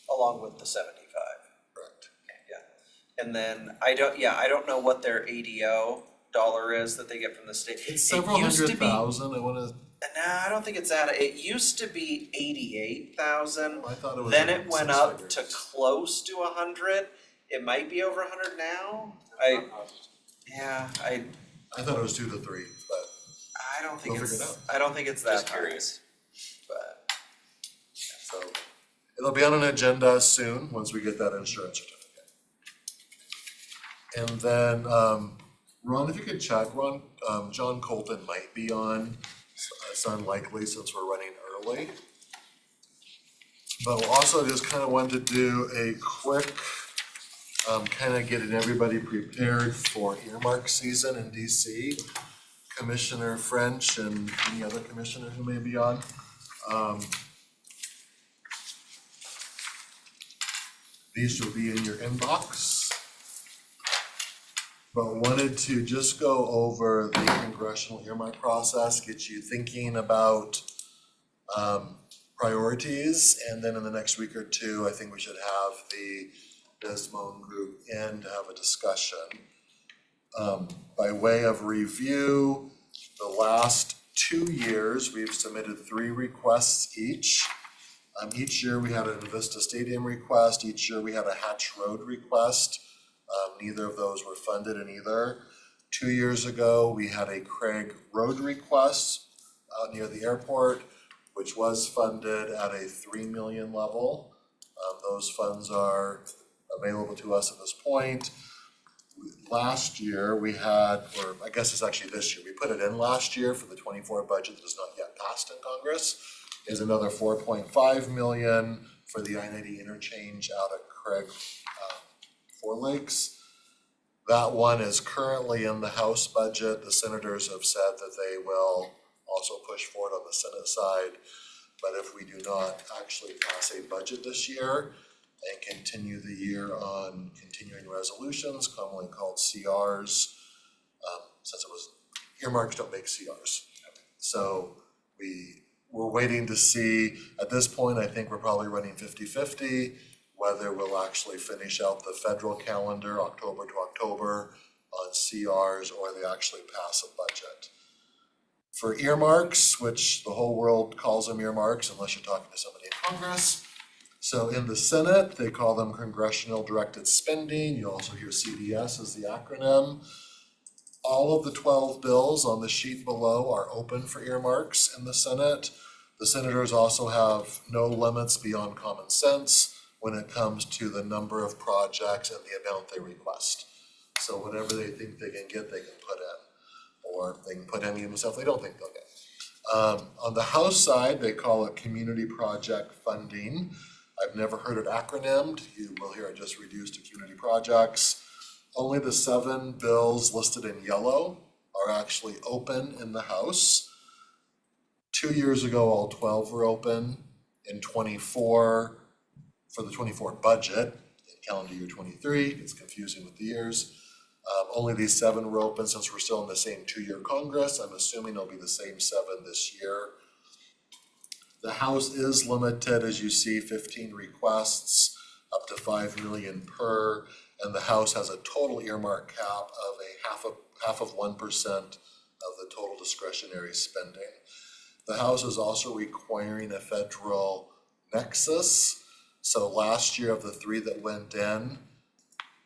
Along with the 75. correct. And then I don't know what their ADO dollar is that they get from the state. It's several It used to hundred be, thousand, I wanna, I don't think it's that, it used to be 88,000. I thought it was. Then like it went six up figures. to close to 100. It might be over 100 now. I thought it was 2 to 3, but I don't think We'll it's, figure it out. I don't think it's that Just high, curious. but. so it'll be on an agenda soon, once we get that insurance certificate. And then, Ron, if you could check, Ron, John Colton might be on, it's unlikely since we're running early. But we'll also just kind of wanted to do a quick, kind of getting everybody prepared for earmark season in DC. Commissioner French and any other commissioner who may be on. These should be in your inbox. But wanted to just go over the congressional earmark process, get you thinking about priorities, and then in the next week or two, I think we should have the Desmond group in to have a discussion. By way of review, the last 2 years, we've submitted 3 requests each. Each year we had an Invista Stadium request, each year we had a Hatch Road request. Neither of those were funded in either. 2 years ago, we had a Craig Road request out near the airport, which was funded at a 3 million level. Those funds are available to us at this point. Last year, we had, or I guess it's actually this year, we put it in last year for the 24 budget that is not yet passed in Congress, is another 4.5 million for the I-90 interchange out at Craig, Four Lakes. That one is currently in the House budget. The senators have said that they will also push forward on the Senate side. But if we do not actually pass a budget this year and continue the year on continuing resolutions, commonly called CRs, since it was, earmarks don't make CRs. So we're waiting to see, at this point, I think we're probably running 50-50, whether we'll actually finish out the federal calendar, October to October, on CRs, or they actually pass a budget. For earmarks, which the whole world calls them earmarks unless you're talking to somebody in Congress. So in the Senate, they call them Congressional Directed Spending. You also hear CDS as the acronym. All of the 12 bills on the sheet below are open for earmarks in the Senate. The senators also have no limits beyond common sense when it comes to the number of projects and the amount they request. So whatever they think they can get, they can put in, or they can put any of themselves they don't think they'll get. On the House side, they call it community project funding. I've never heard it acronymed. You will hear it just reduced to community projects. Only the 7 bills listed in yellow are actually open in the House. 2 years ago, all 12 were open. In 24, for the 24 budget, in calendar year 23, it's confusing with the years. Only these 7 were open since we're still in the same 2-year Congress. I'm assuming it'll be the same 7 this year. The House is limited, as you see, 15 requests, up to 5 million per, and the House has a total earmark cap of half of 1% of the total discretionary spending. The House is also requiring a federal nexus. So last year, of the 3 that went in,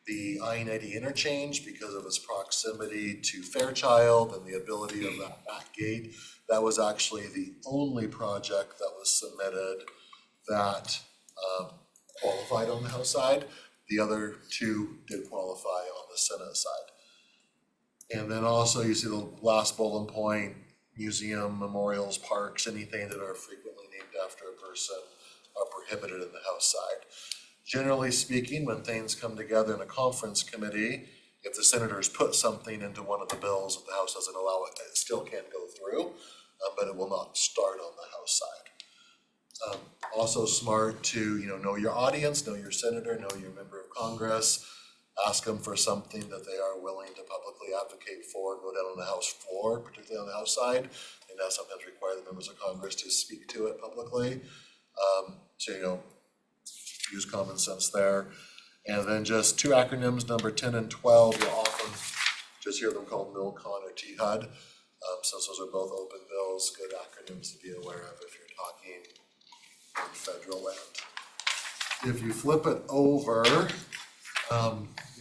the I-90 interchange, because of its proximity to Fairchild and the ability of that back gate, that was actually the only project that was submitted that qualified on the House side. The other 2 did qualify on the Senate side. And then also you see the last bullet point, museum, memorials, parks, anything that are frequently named after a person are prohibited in the House side. Generally speaking, when things come together in a conference committee, if the senators put something into one of the bills that the House doesn't allow it, it still can go through, but it will not start on the House side. Also smart to, know your audience, know your senator, know your member of Congress, ask them for something that they are willing to publicly advocate for, go down on the House floor, particularly on the House side, and that sometimes require the members of Congress to speak to it publicly. So, use common sense there. And then just two acronyms, number 10 and 12, you'll often just hear them called MILCON or THUD. Since those are both open bills, good acronyms to be aware of if you're talking on federal land. If you flip it over,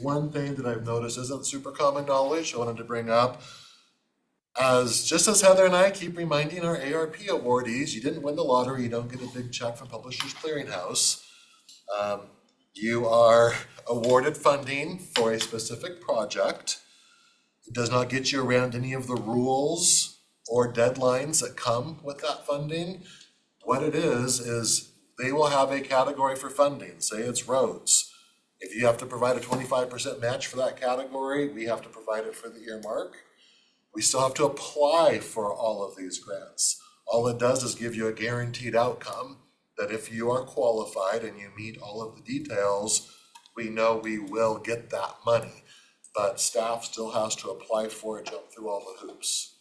one thing that I've noticed isn't super common knowledge I wanted to bring up, just as Heather and I keep reminding our ARP awardees, you didn't win the lottery, you don't get a big check from Publishers Clearinghouse. You are awarded funding for a specific project. It does not get you around any of the rules or deadlines that come with that funding. What it is they will have a category for funding, say it's roads. If you have to provide a 25% match for that category, we have to provide it for the earmark. We still have to apply for all of these grants. All it does is give you a guaranteed outcome that if you are qualified and you meet all of the details, we know we will get that money. But staff still has to apply for it, jump through all the hoops.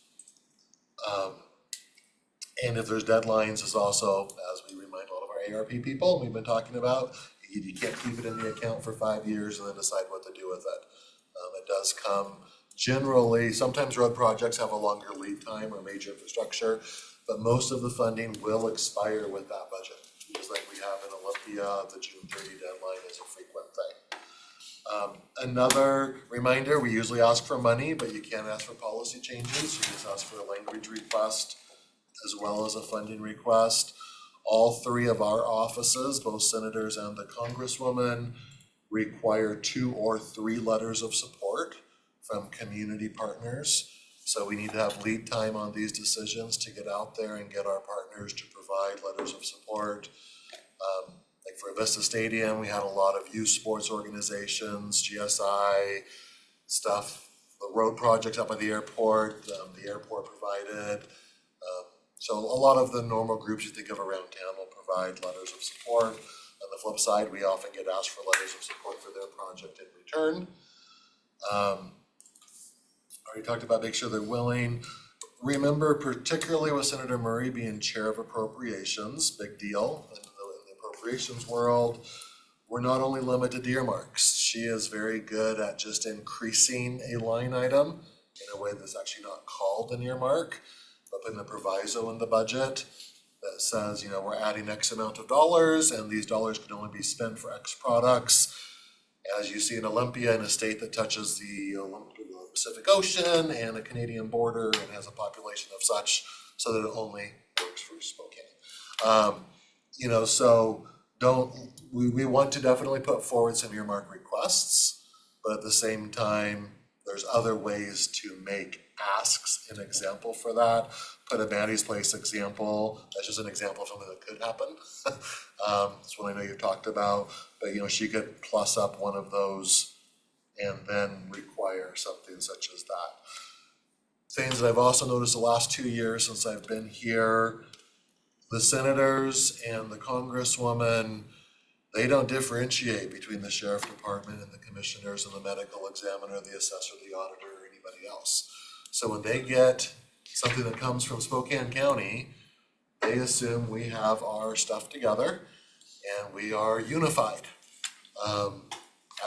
And if there's deadlines, is also, as we remind all of our ARP people, we've been talking about, you can't keep it in the account for 5 years and then decide what to do with it. It does come generally, sometimes road projects have a longer lead time or major infrastructure, but most of the funding will expire with that budget. Just like we have in Olympia, the June 30 deadline is a frequent thing. Another reminder, we usually ask for money, but you can't ask for policy changes. You just ask for a language request as well as a funding request. All three of our offices, both senators and the congresswoman, require 2 or 3 letters of support from community partners. So we need to have lead time on these decisions to get out there and get our partners to provide letters of support. Like for Vista Stadium, we had a lot of youth sports organizations, GSI stuff, the road projects up at the airport provided. So a lot of the normal groups you think of around town will provide letters of support. On the flip side, we often get asked for letters of support for their project in return. Already talked about make sure they're willing. Remember, particularly with Senator Murray being chair of appropriations, big deal in the appropriations world, we're not only limited to earmarks. She is very good at just increasing a line item in a way that's actually not called an earmark, but putting a proviso in the budget that says, we're adding X amount of dollars and these dollars can only be spent for X products. As you see in Olympia, in a state that touches the Pacific Ocean and the Canadian border and has a population of such, so that it only works for Spokane. So we want to definitely put forward some earmark requests, but at the same time, there's other ways to make asks. An example for that, put a Maddie's Place example, that's just an example of something that could happen. It's one I know you've talked about, but she could plus up one of those and then require something such as that. Things that I've also noticed the last 2 years since I've been here, the senators and the congresswoman, they don't differentiate between the sheriff department and the commissioners and the medical examiner, the assessor, the auditor, or anybody else. So when they get something that comes from Spokane County, they assume we have our stuff together and we are unified.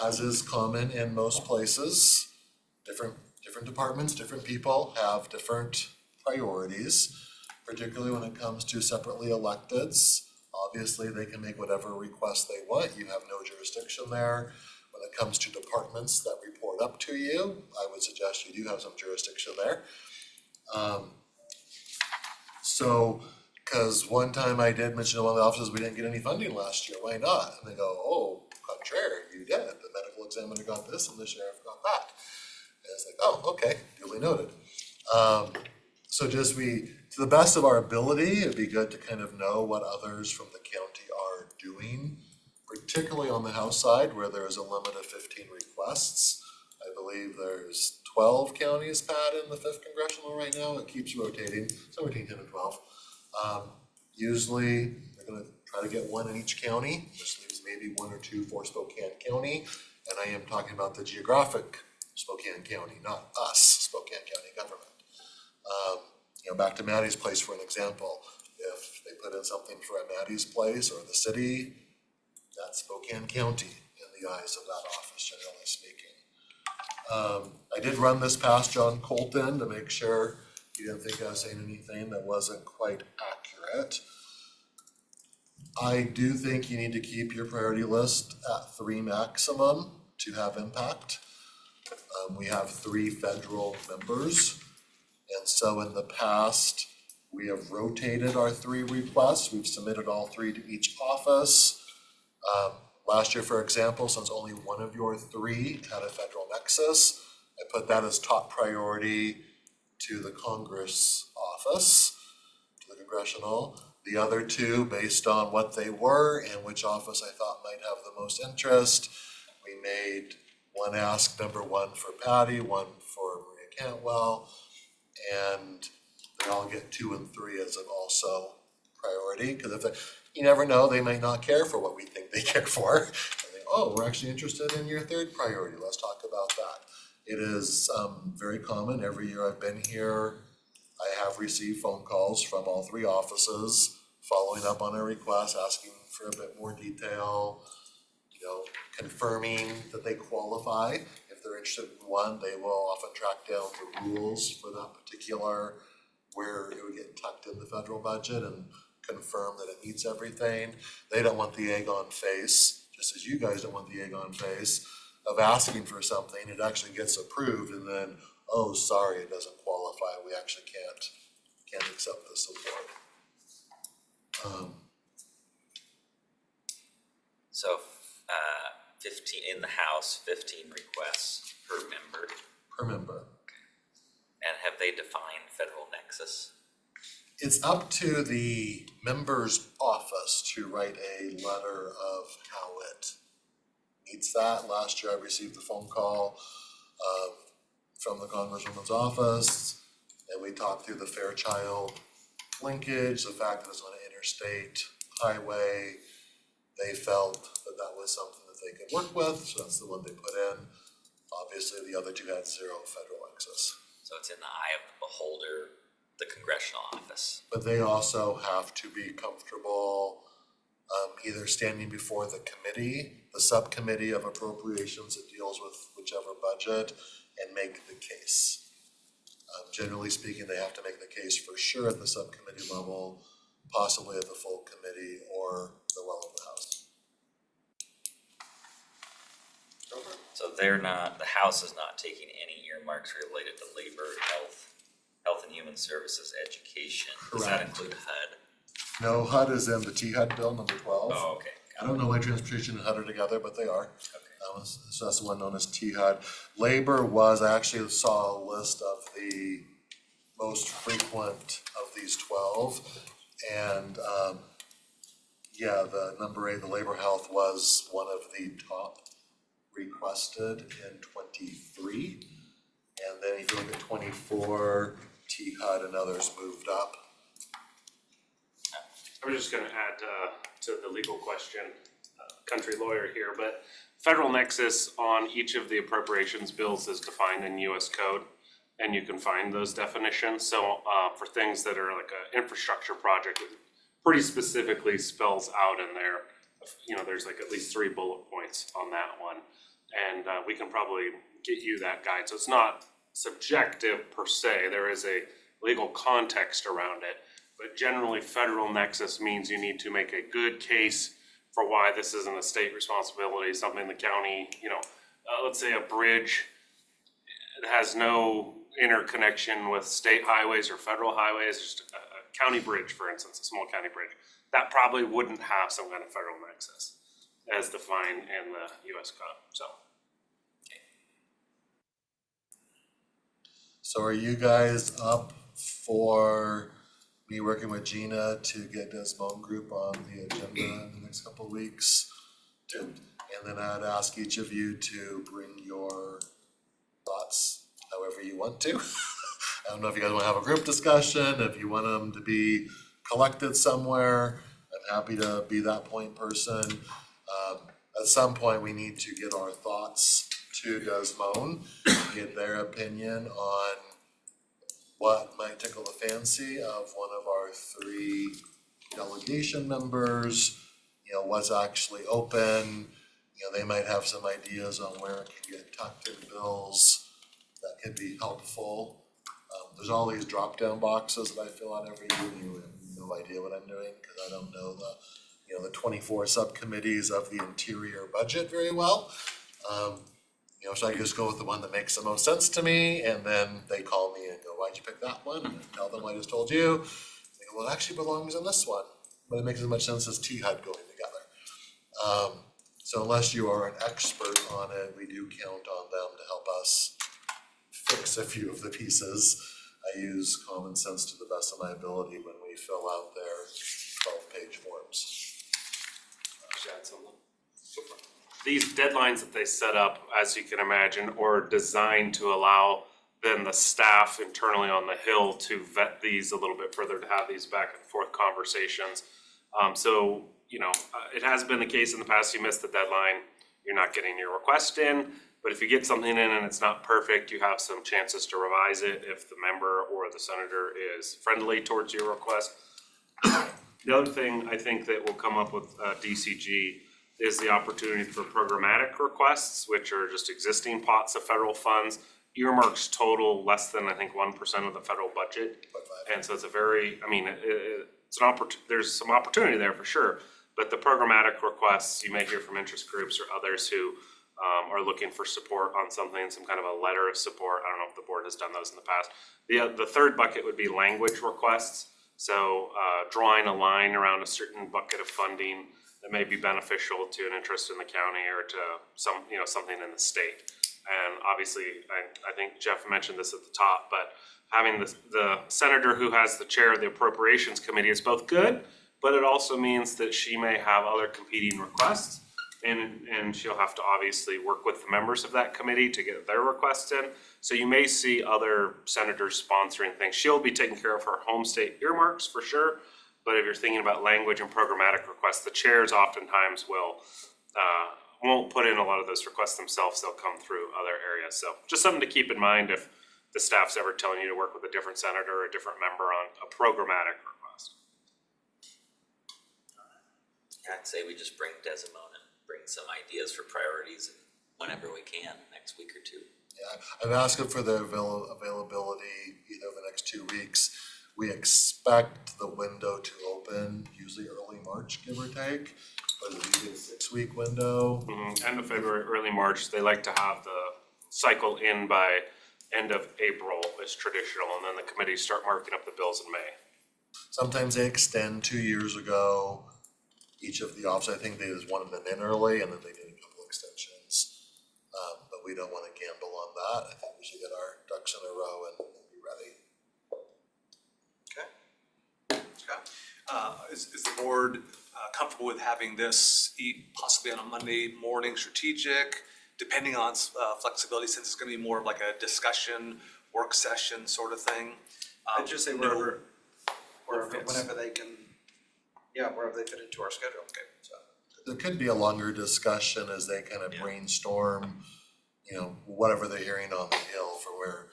As is common in most places, different departments, different people have different priorities, particularly when it comes to separately electeds. Obviously, they can make whatever requests they want. You have no jurisdiction there. When it comes to departments that report up to you, I would suggest you do have some jurisdiction there. Because one time I did mention to one of the offices, we didn't get any funding last year. Why not? And they go, oh, contrary, you did. The medical examiner got this and the sheriff got that. And it's like, oh, okay, duly noted. So just to the best of our ability, it'd be good to kind of know what others from the county are doing, particularly on the House side where there is a limit of 15 requests. I believe there's 12 counties, Pat, in the 5th congressional right now. It keeps rotating, somewhere between 10 and 12. Usually, they're gonna try to get one in each county, which leaves maybe 1 or 2 for Spokane County. And I am talking about the geographic Spokane County, not us, Spokane County government. Back to Maddie's Place for an example. If they put in something for a Maddie's Place or the city, that's Spokane County in the eyes of that office, generally speaking. I did run this past John Colton to make sure he didn't think I was saying anything that wasn't quite accurate. I do think you need to keep your priority list at 3 maximum to have impact. We have 3 federal members. And so in the past, we have rotated our 3 requests. We've submitted all 3 to each office. Last year, for example, since only one of your 3 had a federal nexus, I put that as top priority to the Congress office, to the congressional. The other 2, based on what they were and which office I thought might have the most interest, we made one ask number 1 for Patty, 1 for Maria Cantwell, and they all get 2 and 3 as an also priority. Because you never know, they might not care for what we think they care for. And they, oh, we're actually interested in your 3rd priority. Let's talk about that. It is very common. Every year I've been here, I have received phone calls from all 3 offices following up on a request, asking for a bit more detail, confirming that they qualify. If they're interested in one, they will often track down the rules for that particular, where it would get tucked in the federal budget and confirm that it meets everything. They don't want the egg on face, just as you guys don't want the egg on face of asking for something. It actually gets approved and then, oh, sorry, it doesn't qualify. We actually can't accept the support. So, 15 in the House, 15 requests per member. Per member. And have they defined federal nexus? It's up to the member's office to write a letter of how it meets that. Last year I received a phone call from the Congresswoman's office, and we talked through the Fairchild linkage, the fact that it's on an interstate highway. They felt that that was something that they could work with, so that's the one they put in. Obviously, the other 2 had 0 federal access. So it's in the eye of the beholder, the congressional office. But they also have to be comfortable either standing before the committee, the subcommittee of appropriations that deals with whichever budget, and make the case. Generally speaking, they have to make the case for sure at the subcommittee level, possibly at the full committee or the well of the House. So they're not, the House is not taking any earmarks related to labor, health and human services, education. Does that Correct. include HUD? No, HUD is in the THUD bill, number 12. Oh, okay. I don't know why transportation and HUD are together, but they are. Okay. So that's the one known as THUD. Labor was, I actually saw a list of the most frequent of these 12. And yeah, the number 8, the labor health, was one of the top requested in 23. And then if you look at 24, THUD and others moved up. I was just gonna add to the legal question, country lawyer here, but federal nexus on each of the appropriations bills is defined in US code, and you can find those definitions. So for things that are like an infrastructure project, it pretty specifically spells out in there, there's like at least 3 bullet points on that one. And we can probably get you that guide. So it's not subjective per se, there is a legal context around it. But generally, federal nexus means you need to make a good case for why this isn't a state responsibility, something the county, let's say a bridge that has no interconnection with state highways or federal highways, just a county bridge, for instance, a small county bridge, that probably wouldn't have some kind of federal nexus as defined in the US code, so. So are you guys up for me working with Gina to get Desmond Group on the agenda in the next couple of weeks? And then I'd ask each of you to bring your thoughts however you want to. I don't know if you guys want to have a group discussion, if you want them to be collected somewhere. I'm happy to be that point person. At some point, we need to get our thoughts to Desmond, get their opinion on what might tickle the fancy of one of our 3 delegation members, what's actually open. They might have some ideas on where it can get tucked in bills that could be helpful. There's all these drop-down boxes that I fill out every year, and you have no idea what I'm doing, because I don't know the 24 subcommittees of the interior budget very well. So I just go with the one that makes the most sense to me, and then they call me and go, why'd you pick that one? And I tell them I just told you. They go, well, it actually belongs in this one, but it makes as much sense as T-HUD going together. So unless you are an expert on it, we do count on them to help us fix a few of the pieces. I use common sense to the best of my ability when we fill out their 12-page forms. These deadlines that they set up, as you can imagine, are designed to allow then the staff internally on the Hill to vet these a little bit further, to have these back and forth conversations. It has been the case in the past, you miss the deadline, you're not getting your request in. But if you get something in and it's not perfect, you have some chances to revise it if the member or the senator is friendly towards your request. The other thing I think that will come up with DCG is the opportunity for programmatic requests, which are just existing pots of federal funds. Earmarks total less than, I think, 1% of the federal budget. And so it's a very, it's an there's some opportunity there for sure. But the programmatic requests, you may hear from interest groups or others who are looking for support on something, some kind of a letter of support. I don't know if the board has done those in the past. The third bucket would be language requests. So drawing a line around a certain bucket of funding that may be beneficial to an interest in the county or to something in the state. And obviously, I think Jeff mentioned this at the top, but having the senator who has the chair of the appropriations committee is both good, but it also means that she may have other competing requests. And she'll have to obviously work with the members of that committee to get their requests in. So you may see other senators sponsoring things. She'll be taking care of her home state earmarks for sure. But if you're thinking about language and programmatic requests, the chairs oftentimes won't put in a lot of those requests themselves. They'll come through other areas. So just something to keep in mind if the staff's ever telling you to work with a different senator or a different member on a programmatic request. I'd say we just bring Desmond and bring some ideas for priorities whenever we can, next week or two. Yeah, I've asked them for the availability either the next 2 weeks. We expect the window to open usually early March, give or take, but it's usually a 6-week window. End of February, early March. They like to have the cycle in by end of April is traditional, and then the committees start marking up the bills in May. Sometimes they extend. 2 years ago, each of the offices, I think they just wanted them in early, and then they did a couple extensions. But we don't want to gamble on that. I think we should get our ducks in a row and be ready. Is the board comfortable with having this possibly on a Monday morning strategic, depending on flexibility, since it's going to be more of like a discussion, work session sort of thing? I'd just say wherever whenever they can, wherever they fit into our schedule. Okay, so. There could be a longer discussion as they kind of brainstorm, whatever they're hearing on the Hill for where,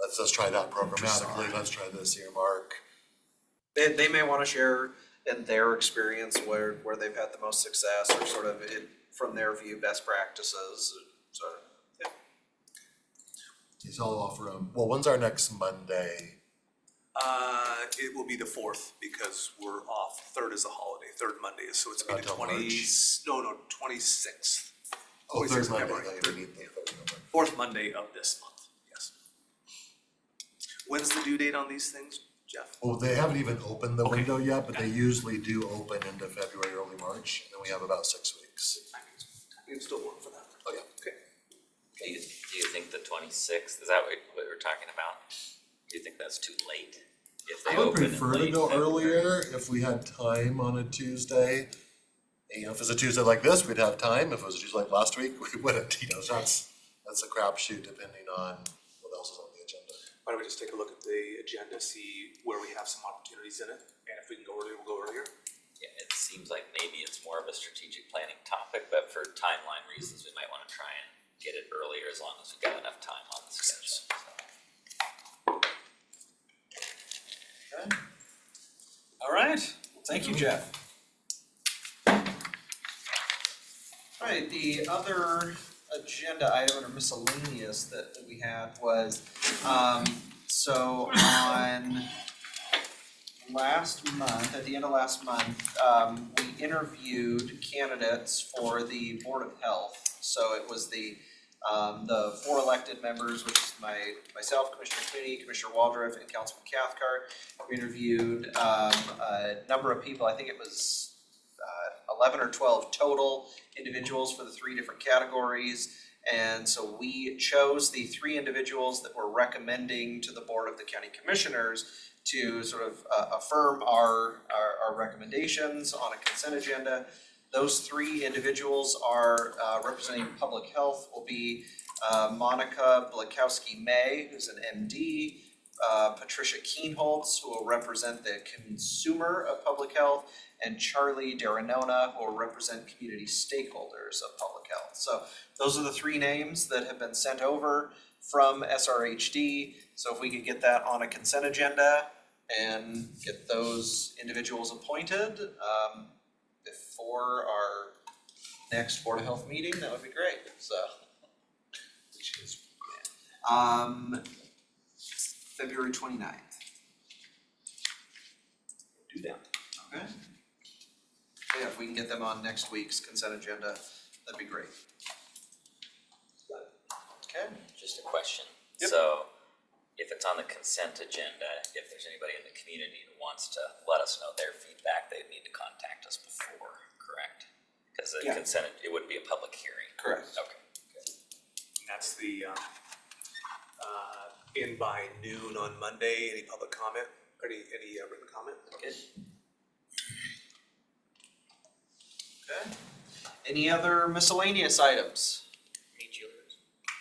let's try that programmatically, let's try this earmark. They may want to share in their experience where they've had the most success, or sort of from their view, best practices, sort of, So I'll offer them, well, when's our next Monday? It will be the 4th because we're off. 3rd is a holiday. 3rd Monday is, so it's gonna be the Until 26th. Oh, 3rd Monday, February. I thought you meant the 3rd November. 4th Monday of this month, yes. When's the due date on these things, Jeff? Well, they haven't even opened the window yet, but they usually do open into February, early March, and then we have about 6 weeks. I can still work for that. Oh, yeah. Okay. Do you think the 26th, is that what we're talking about? Do you think that's too late? If they I would open in prefer to late go February? earlier if we had time on a Tuesday. You know, if it's a Tuesday like this, we'd have time. If it was a Tuesday like last week, we wouldn't, you know, that's a crapshoot depending on what else is on the agenda. Why don't we just take a look at the agenda, see where we have some opportunities in it, and if we can go earlier, we'll go earlier. Yeah, it seems like maybe it's more of a strategic planning topic, but for timeline reasons, we might wanna try and get it earlier as long as we've got enough time on the schedule. Okay. All right, well, thank you, Jeff. All right, the other agenda item under miscellaneous that we had was, so on last month, at the end of last month, we interviewed candidates for the Board of Health. So it was the 4 elected members, which is myself, Commissioner Cooney, Commissioner Waldron, and Councilman Cathcart. We interviewed a number of people, I think it was 11 or 12 total individuals for the 3 different categories. And so we chose the 3 individuals that we're recommending to the Board of the County Commissioners to sort of affirm our recommendations on a consent agenda. Those 3 individuals are representing public health will be Monica Blakowski-May, who's an MD, Patricia Keenholz, who will represent the consumer of public health, and Charlie Daranona, who will represent community stakeholders of public health. So those are the 3 names that have been sent over from SRHD. So if we could get that on a consent agenda and get those individuals appointed before our next Board of Health meeting, that would be great, so. February 29th. Do that. Okay. Yeah, if we can get them on next week's consent agenda, that'd be great. Okay. Just a question. Yep. So if it's on the consent agenda, if there's anybody in the community who wants to let us know their feedback, they'd need to contact us before, correct? Because the Yeah. consent, it would be a public hearing. Correct. Okay. And that's the, in by noon on Monday, any public comment, or any written comment? Good. Okay. Any other miscellaneous items? Meat cheerleaders.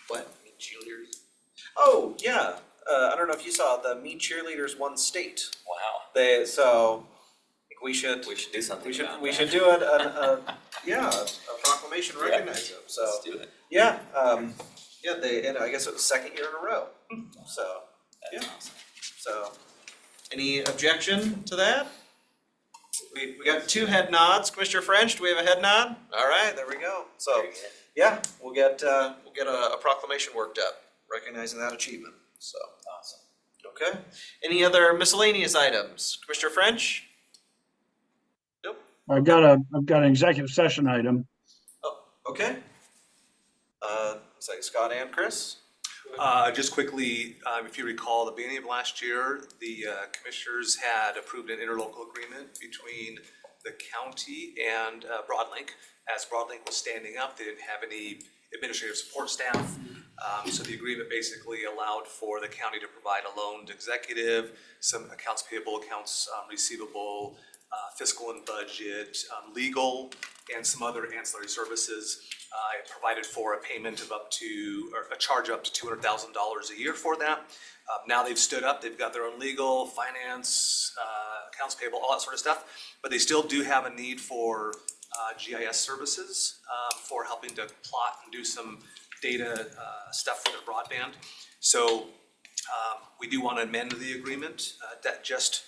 What? Meat cheerleaders. Oh, yeah. I don't know if you saw, the Meat Cheerleaders won state. Wow. So I think we should do something we should about we that. should do a proclamation recognizing them. So Let's do it. yeah, and I guess it was 2nd year in a row. So That's yeah. awesome. So any objection to that? We got 2 head nods. Commissioner French, do we have a head nod? All right, there we go. So Very good. yeah, we'll get a proclamation worked up recognizing that achievement. So Awesome. okay. Any other miscellaneous items? Commissioner French? Nope. I've got an executive session item. Oh, okay. It's like Scott and Chris. Just quickly, if you recall, the beginning of last year, the commissioners had approved an interlocal agreement between the county and Broadlink. As Broadlink was standing up, they didn't have any administrative support staff. So the agreement basically allowed for the county to provide a loaned executive, some accounts payable, accounts receivable, fiscal and budget, legal, and some other ancillary services. It provided for a payment of a charge up to $200,000 a year for that. Now they've stood up, they've got their own legal, finance, accounts payable, all that sort of stuff. But they still do have a need for GIS services for helping to plot and do some data stuff for their broadband. So we do want to amend the agreement that just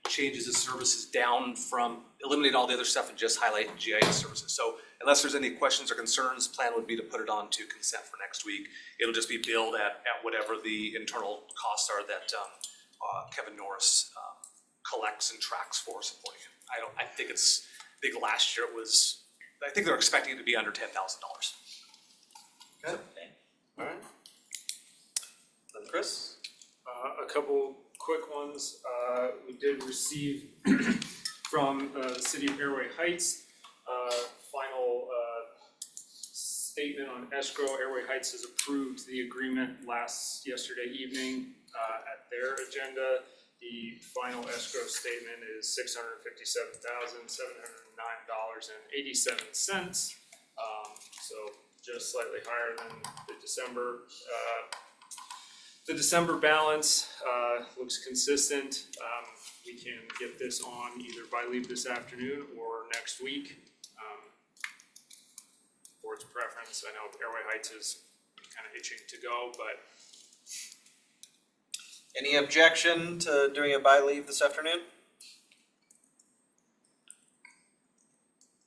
changes the services down from, eliminate all the other stuff and just highlight GIS services. So unless there's any questions or concerns, plan would be to put it on to consent for next week. It'll just be billed at whatever the internal costs are that Kevin Norris collects and tracks for supporting it. I think last year I think they're expecting it to be under $10,000. Okay. All right. Then Chris? A couple quick ones. We did receive from the City of Airway Heights final statement on escrow. Airway Heights has approved the agreement yesterday evening at their agenda. The final escrow statement is $657,709.87. So just slightly higher than the December balance. Looks consistent. We can get this on either by leave this afternoon or next week. Board's preference. I know Airway Heights is kind of itching to go, but Any objection to doing it by leave this afternoon?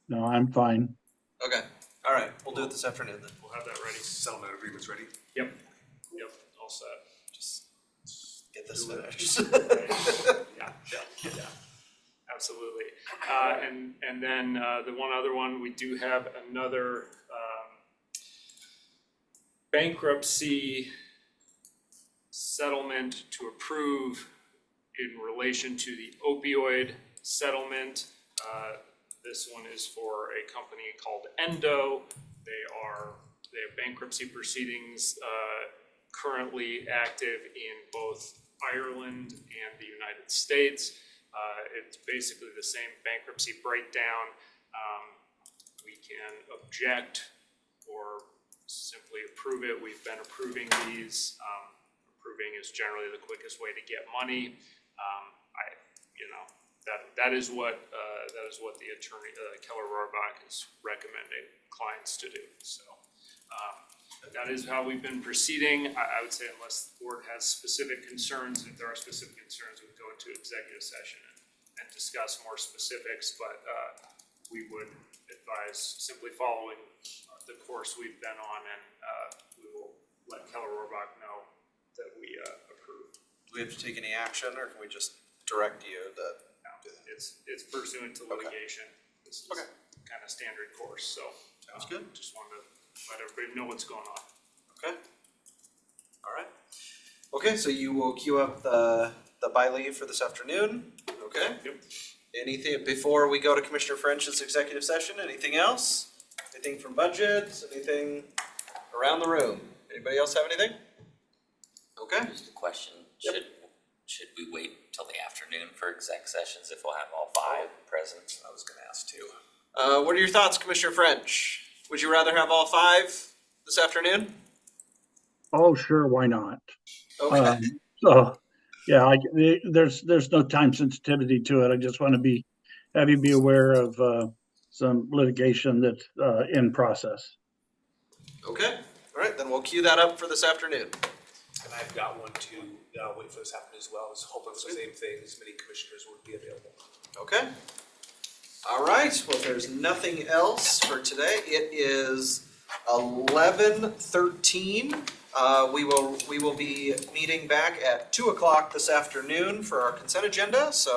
No, I'm fine. Okay, all right, we'll do it this afternoon then. we'll have that ready. Settlement agreement's ready. Yep, all set. Just get this finished. Yeah, absolutely. And then the one other one, we do have another bankruptcy settlement to approve in relation to the opioid settlement. This one is for a company called Endo. They have bankruptcy proceedings currently active in both Ireland and the United States. It's basically the same bankruptcy breakdown. We can object or simply approve it. We've been approving these. Approving is generally the quickest way to get money. That is what the attorney, Keller Rohrbach, is recommending clients to do. So that is how we've been proceeding. I would say unless the board has specific concerns, if there are specific concerns, we would go into executive session and discuss more specifics, but we would advise simply following the course we've been on, and we will let Keller Rohrbach know that we approve. Do we have to take any action, or can we just direct you that? It's pursuant to litigation. This is kind of standard course, so. Sounds good. Just wanted to let everybody know what's going on. Okay. All right. Okay, so you will queue up the by leave for this afternoon, okay? Yep. Anything, before we go to Commissioner French's executive session, anything else? Anything from budgets, anything around the room? Anybody else have anything? Okay. Just a question, Yep. should we wait till the afternoon for exec sessions if we'll have all 5 present? I was gonna ask too. What are your thoughts, Commissioner French? Would you rather have all 5 this afternoon? Oh, sure, why not? Okay. So, yeah, there's no time sensitivity to it. I just want to have you be aware of some litigation that's in process. Okay, all right, then we'll queue that up for this afternoon. And I've got one too, wait for this to happen as well. I was hoping for the same thing, as many commissioners would be available. Okay. All right, well, if there's nothing else for today, it is 11:13. We will be meeting back at 2 o'clock this afternoon for our consent agenda, so